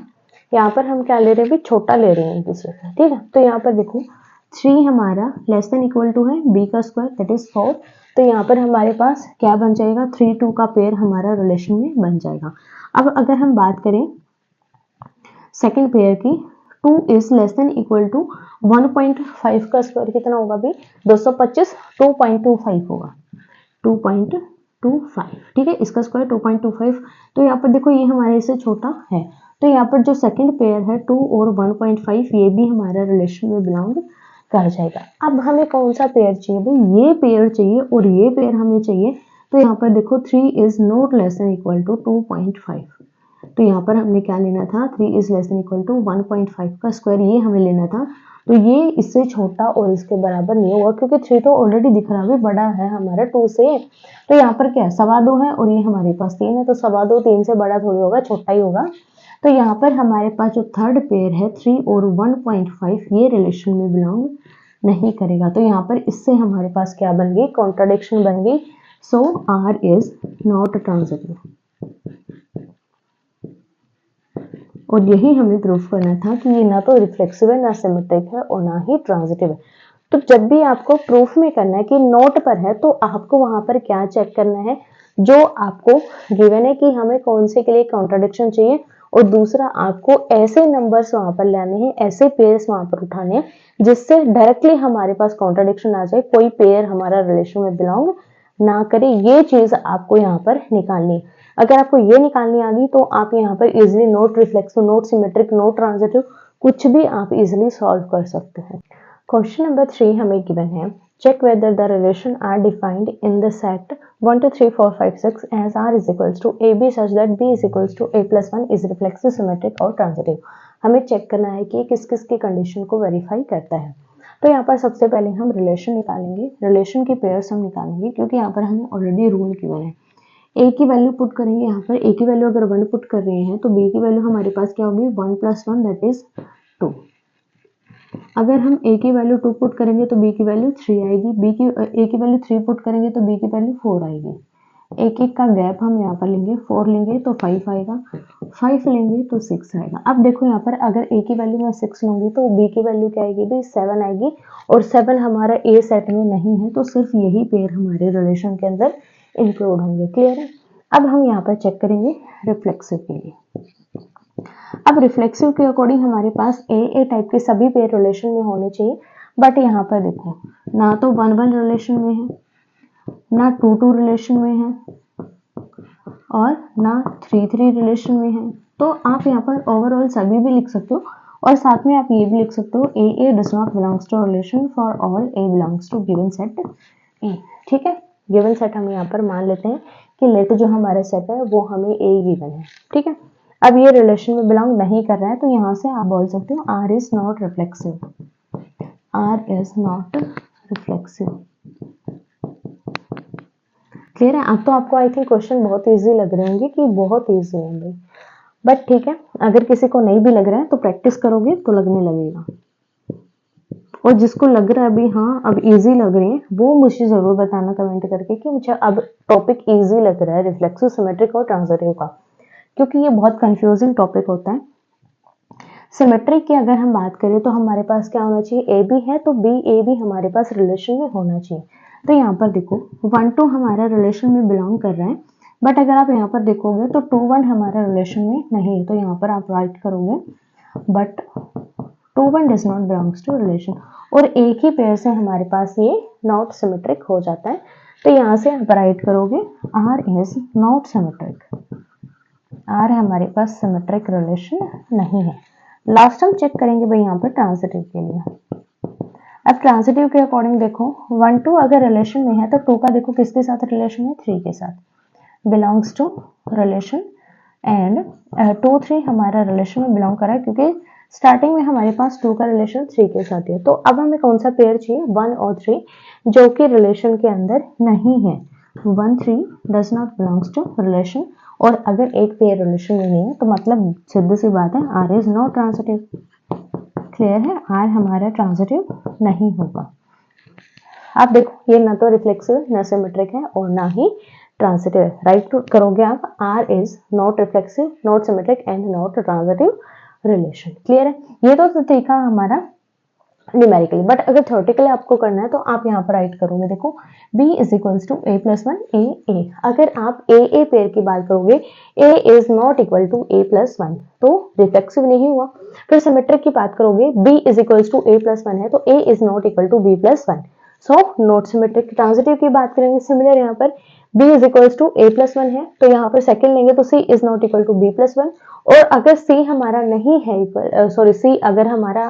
यहाँ पर हम क्या ले रहे हैं, भी छोटा ले रहे हैं एक दूसरे का। ठीक है, तो यहाँ पर देखो 3 हमारा लेस देन इक्वल टू है b का स्क्वायर दैट इज 4। तो यहाँ पर हमारे पास क्या बन जाएगा, 3 2 का पेयर हमारा रिलेशन में बन जाएगा। अब अगर हम बात करें सेकंड पेयर की, 2 is less than equal to 1.5 का स्क्वायर कितना होगा भी 225, 2.25 होगा 2.25। ठीक है, इसका स्क्वायर 2.25। तो यहाँ पर देखो ये हमारे से छोटा है, तो यहाँ पर जो सेकंड पेयर है 2 और 1.5 ये भी हमारा रिलेशन में बिलोंग कर जाएगा। अब हमें कौन सा पेयर चाहिए भाई, ये पेयर चाहिए और ये पेयर हमें चाहिए। तो यहाँ पर देखो 3 is not less than equal to 2.5। तो यहाँ पर हमने क्या लेना था, 3 is less than equal to 1.5 का स्क्वायर, ये हमें लेना था। तो ये इससे छोटा और इसके बराबर नहीं होगा क्योंकि 3 तो ऑलरेडी दिख रहा है बड़ा है हमारा 2 से। तो यहाँ पर क्या है, 2.25 है और ये हमारे पास 3 है, तो 2.25 3 से बड़ा थोड़ी होगा, छोटा ही होगा। तो यहाँ पर हमारे पास जो थर्ड पेयर है 3 और 1.5 ये रिलेशन में बिलोंग नहीं करेगा। तो यहाँ पर इससे हमारे पास क्या बन गई, कॉन्ट्राडिक्शन बन गई। सो आर इज नॉट ट्रांजिटिव। और यही हमें प्रूफ करना था कि ये ना तो रिफ्लेक्सिव है, ना सिमेट्रिक है और ना ही ट्रांजिटिव है। तो जब भी आपको प्रूफ में करना है कि नोट पर है, तो आपको वहां पर क्या चेक करना है, जो आपको गिवन है कि हमें कौन से के लिए कॉन्ट्राडिक्शन चाहिए, और दूसरा आपको ऐसे नंबर्स वहां पर लाने हैं, ऐसे पेयर्स वहां पर उठाने हैं जिससे डायरेक्टली हमारे पास कॉन्ट्राडिक्शन आ जाए, कोई पेयर हमारा रिलेशन में बिलोंग ना करे। ये चीज आपको यहाँ पर निकालनी है। अगर आपको ये निकालनी आ गई तो आप यहाँ पर easily note reflexive, note symmetric, note transitive कुछ भी आप इजिली सॉल्व कर सकते हैं। क्वेश्चन नंबर 3 हमें गिवन है, check whether the relation are defined in the set 1 2 3 4 5 6 as r is equals to ab such that b is equals to a plus 1 is reflexive, symmetric और transitive। हमें check करना है कि किस किस की कंडीशन को वेरीफाई करता है। तो यहाँ पर सबसे पहले हम रिलेशन निकालेंगे, रिलेशन के पेयर्स हम निकालेंगे क्योंकि यहाँ पर हमें ऑलरेडी रूल गिवन है। ए की वैल्यू पुट करेंगे, यहाँ पर ए की वैल्यू अगर 1 पुट कर रहे हैं तो बी की वैल्यू हमारे पास क्या होगी, 1 + 1 दैट इज 2। अगर हम ए की वैल्यू 2 पुट करेंगे तो बी की वैल्यू 3 आएगी, ए की वैल्यू 3 पुट करेंगे तो बी की वैल्यू 4 आएगी। एक एक का गैप हम यहाँ पर लेंगे, 4 लेंगे तो 5 आएगा, 5 लेंगे तो 6 आएगा। अब देखो यहाँ पर अगर ए की वैल्यू मैं 6 लूंगी तो बी की वैल्यू क्या आएगी भाई, 7 आएगी, और 7 हमारा ए सेट में नहीं है, तो सिर्फ यही पेयर हमारे रिलेशन के अंदर इंक्लूड होंगे। क्लियर है। अब हम यहाँ पर चेक करेंगे रिफ्लेक्सिव के लिए। अब रिफ्लेक्सिव के अकॉर्डिंग हमारे पास ए टाइप के सभी पेयर रिलेशन में होने चाहिए, बट यहाँ पर देखो ना तो 1 1 रिलेशन में है, ना 2 2 रिलेशन में है, और ना 3 3 रिलेशन में है। तो आप यहाँ पर ओवरऑल सभी भी लिख सकते हो, और साथ में आप ये भी लिख सकते हो A does not belongs to relation for all A belongs to given set A. ठीक है, गिवन सेट हम यहाँ पर मान लेते हैं कि लेट जो हमारा सेट है वो हमें ए गिवन है। ठीक है, अब ये रिलेशन में बिलोंग नहीं कर रहा है, तो यहाँ से आप बोल सकते हो R is not reflexive, R is not reflexive. Clear है। अब तो आपको आई थिंक क्वेश्चन बहुत इजी लग रहे होंगे कि बहुत इजी है भाई, बट ठीक है, अगर किसी को नहीं भी लग रहा है तो प्रैक्टिस करोगे तो लगने लगेगा। और जिसको लग रहा है अभी हाँ अब इजी लग रही है, वो मुझे जरूर बताना कमेंट करके कि मुझे अब टॉपिक इजी लग रहा है रिफ्लेक्सिव, सिमेट्रिक और ट्रांजिटिव का, क्योंकि ये बहुत कंफ्यूजिंग टॉपिक होता है। सिमेट्रिक की अगर हम बात करें तो हमारे पास क्या होना चाहिए, ए बी है तो बी ए बी हमारे पास रिलेशन में होना चाहिए। तो यहाँ पर देखो 1 2 हमारा रिलेशन में बिलोंग कर रहा है, बट अगर आप यहाँ पर देखोगे तो 2 1 हमारा रिलेशन में नहीं है, तो यहाँ पर आप राइट करोगे but 2 1 does not belongs to relation, और एक ही पेयर से हमारे पास ये नॉट सिमेट्रिक हो जाता है। तो यहाँ से आप राइट करोगे R is not symmetric, R हमारे पास सिमेट्रिक रिलेशन नहीं है। लास्ट हम चेक करेंगे भाई यहाँ पर ट्रांजिटिव के लिए। अब ट्रांजिटिव के अकॉर्डिंग देखो 1 2 अगर रिलेशन में है तो 2 का देखो किसके साथ रिलेशन है, 3 के साथ, बिलोंग्स टू रिलेशन, एंड 2 3 हमारा रिलेशन में बिलोंग कर रहा है क्योंकि स्टार्टिंग में हमारे पास 2 का रिलेशन 3 के साथ है, तो अब हमें कौन सा पेयर चाहिए, 1 और 3 जो कि रिलेशन के अंदर नहीं है। 1 3 does not belongs to relation, और अगर एक पेयर रिलेशन में नहीं है तो मतलब सीधी सी बात है R is not transitive. Clear है, आर हमारा ट्रांजिटिव नहीं होगा। आप देखो ये ना तो रिफ्लेक्सिव ना सिमेट्रिक है और ना ही ट्रांजिटिव है। राइट करोगे आप, R is not reflexive, not symmetric and not transitive relation. Clear है, ये तो तरीका हमारा न्यूमेरिकली, बट अगर थ्योरेटिकली आपको करना है तो आप यहाँ पर राइट करोगे, देखो b is equals to a plus 1 a। अगर आप a पेयर की बात करोगे, a is not equal to a plus 1 तो रिफ्लेक्सिव नहीं हुआ। फिर सिमेट्रिक की बात करोगे, b is equals to a plus 1 है तो a is not equal to b plus 1, so not symmetric. Transitive की बात करेंगे, सिमिलर यहाँ पर b is equals to a plus 1 है तो यहाँ पर सेकंड लेंगे तो c is not equal to b plus 1, और अगर c हमारा नहीं है इक्वल, सॉरी c अगर हमारा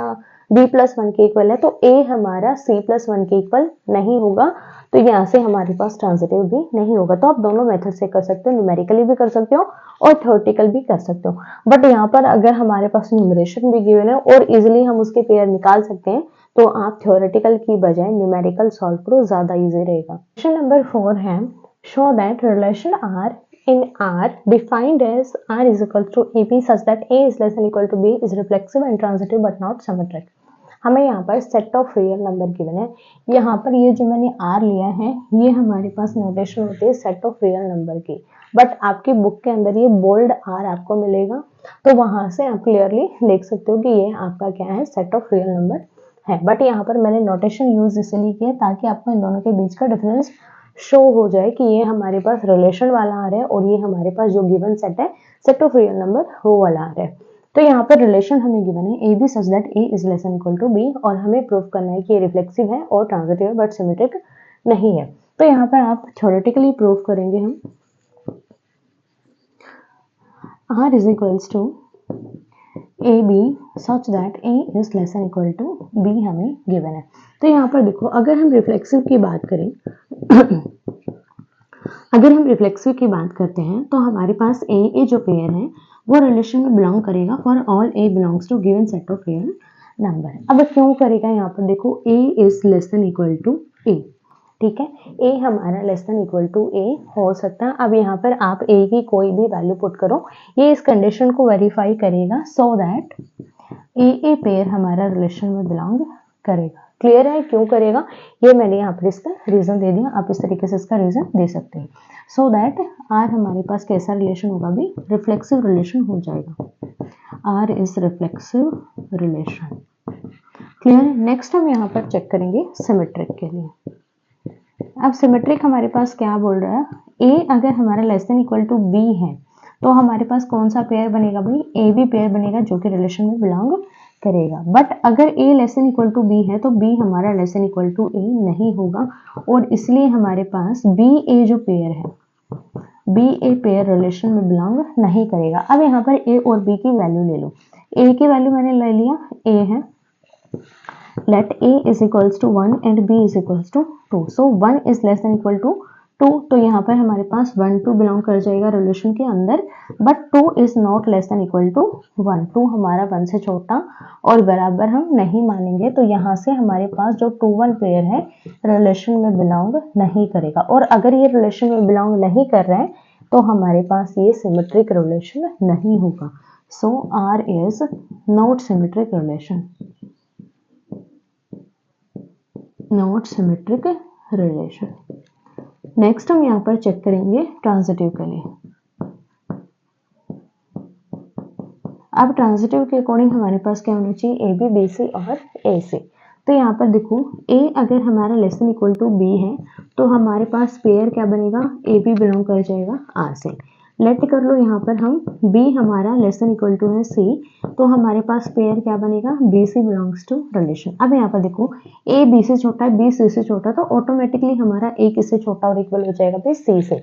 b प्लस 1 के इक्वल है तो a हमारा c प्लस 1 के इक्वल नहीं होगा, तो यहाँ से हमारे पास ट्रांजिटिव भी नहीं होगा। तो आप दोनों मेथड से कर सकते हो, न्यूमेरिकली भी कर सकते हो और थ्योरेटिकल भी कर सकते हो, बट यहाँ पर अगर हमारे पास न्यूमरेशन भी गिवन है और इजिली हम उसके पेयर निकाल सकते हैं तो आप थ्योरेटिकल की बजाय न्यूमेरिकल सॉल्व करो, ज्यादा इजी रहेगा। क्वेश्चन नंबर 4 है, show that relation R in R defined as R is equal to AB such that A is less than equal to B is reflexive and transitive but not symmetric। हमें यहाँ पर set of real number given है। यहाँ पर ये जो मैंने R लिया है ये हमारे पास नोटेशन होती है सेट ऑफ रियल नंबर की, बट आपकी बुक के अंदर ये बोल्ड R आपको मिलेगा, तो वहां से आप क्लियरली देख सकते हो कि ये आपका क्या है, सेट ऑफ रियल नंबर है। बट यहाँ पर मैंने नोटेशन यूज इसलिए किया ताकि आपको इन दोनों के बीच का डिफरेंस शो हो जाए कि ये हमारे पास रिलेशन वाला आ रहा है और ये हमारे पास जो गिवन सेट है सेट ऑफ रियल नंबर वो वाला आ रहा है। तो यहाँ पर रिलेशन हमें गिवन है A B such that A is less than equal to b, और हमें प्रूव करना है कि ये रिफ्लेक्सिव है और ट्रांजिटिव है बट सिमेट्रिक नहीं है। तो यहाँ पर आप थ्योरेटिकली प्रूव करेंगे हम R is equals to A B such that A is less than equal to b हमें गिवन है। तो यहाँ पर देखो अगर हम रिफ्लेक्सिव की बात करें अगर हम रिफ्लेक्सिव की बात करते हैं तो हमारे पास ए जो पेयर है वो रिलेशन में बिलोंग करेगा for all A belongs to given set of real number. अब क्यों करेगा, यहाँ पर देखो A is less than equal to A, ठीक है, ए हमारा less than equal to A हो सकता है। अब यहाँ पर आप ए की कोई भी वैल्यू पुट करो, ये इस कंडीशन को वेरीफाई करेगा सो दैट ए पेयर हमारा रिलेशन में बिलोंग करेगा। क्लियर है, क्यों करेगा ये मैंने यहाँ पर इसका रीजन दे दिया, आप इस तरीके से इसका रीजन दे सकते हैं। सो दैट आर हमारे पास कैसा रिलेशन होगा, भी रिफ्लेक्सिव रिलेशन हो जाएगा। R is reflexive relation. Clear है, नेक्स्ट हम यहाँ पर चेक करेंगे सिमेट्रिक के लिए। अब सिमेट्रिक हमारे पास क्या बोल रहा है, ए अगर हमारा less than equal to B है तो हमारे पास कौन सा पेयर बनेगा भाई, ए बी पेयर बनेगा जो कि रिलेशन में बिलोंग करेगा। बट अगर A less than equal to B है तो बी हमारा less than equal to A नहीं होगा, और इसलिए हमारे पास बी ए जो पेयर है बी ए पेयर रिलेशन में बिलोंग नहीं करेगा। अब यहाँ पर ए और बी की वैल्यू ले लो, ए की वैल्यू मैंने ले लिया, ए है, let a is equals to 1 and b is equals to 2, so 1 is less than equal to 2, तो यहाँ पर हमारे पास 1 2 बिलोंग कर जाएगा रिलेशन के अंदर, but 2 is not less than equal to 1, 2 हमारा 1 से छोटा और बराबर हम नहीं मानेंगे, तो यहाँ से हमारे पास जो 2 1 पेयर है रिलेशन में बिलोंग नहीं करेगा, और अगर ये रिलेशन में बिलोंग नहीं कर रहा है तो हमारे पास ये सिमेट्रिक रिलेशन नहीं होगा। So R is not symmetric relation, not symmetric relation. Next हम यहाँ पर चेक करेंगे ट्रांजिटिव के लिए। अब ट्रांजिटिव के अकॉर्डिंग हमारे पास क्या होना चाहिए, ए बी बी सी और ए सी। तो यहाँ पर देखो ए अगर हमारा less than equal to B है तो हमारे पास पेयर क्या बनेगा, ए बी बिलोंग कर जाएगा आर से। लेट कर लो यहाँ पर हम b हमारा लेस देन इक्वल टू है c, तो हमारे पास पेयर क्या बनेगा, b c belongs to relation. अब यहाँ पर देखो a b से छोटा है, b c से छोटा, तो ऑटोमेटिकली हमारा a किससे छोटा और इक्वल हो जाएगा भाई c से।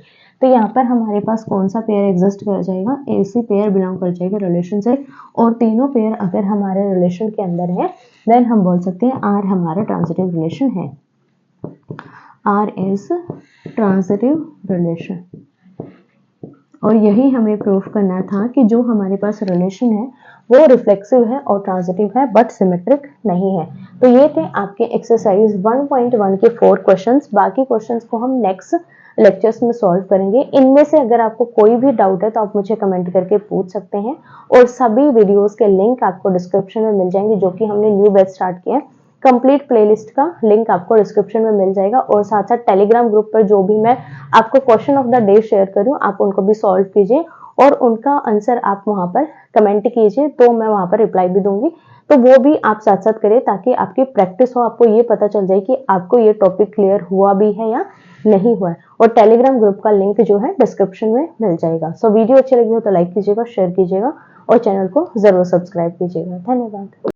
तो यहाँ पर हमारे पास कौन सा पेयर एग्जिस्ट कर जाएगा, ए सी पेयर बिलोंग कर जाएगा रिलेशन से, और तीनों पेयर अगर हमारे रिलेशन के अंदर है देन हम बोल सकते हैं आर हमारा ट्रांजिटिव रिलेशन है। R is transitive relation. और यही हमें प्रूफ करना था कि जो हमारे पास रिलेशन है वो रिफ्लेक्सिव है और ट्रांजिटिव है बट सिमेट्रिक नहीं है। तो ये थे आपके एक्सरसाइज 1.1 के 4 क्वेश्चंस। बाकी क्वेश्चंस को हम नेक्स्ट लेक्चर्स में सॉल्व करेंगे। इनमें से अगर आपको कोई भी डाउट है तो आप मुझे कमेंट करके पूछ सकते हैं और सभी वीडियोस के लिंक आपको डिस्क्रिप्शन में मिल जाएंगे। जो कि हमने न्यू बैच स्टार्ट किया है, कंप्लीट प्लेलिस्ट का लिंक आपको डिस्क्रिप्शन में मिल जाएगा। और साथ साथ टेलीग्राम ग्रुप पर जो भी मैं आपको question of the day share करूँ आप उनको भी सॉल्व कीजिए और उनका आंसर आप वहां पर कमेंट कीजिए, तो मैं वहां पर रिप्लाई भी दूंगी। तो वो भी आप साथ साथ करें ताकि आपकी प्रैक्टिस हो, आपको ये पता चल जाए कि आपको ये टॉपिक क्लियर हुआ भी है या नहीं हुआ है। और टेलीग्राम ग्रुप का लिंक जो है डिस्क्रिप्शन में मिल जाएगा। सो वीडियो अच्छी लगी हो तो लाइक कीजिएगा, शेयर कीजिएगा और चैनल को जरूर सब्सक्राइब कीजिएगा। धन्यवाद।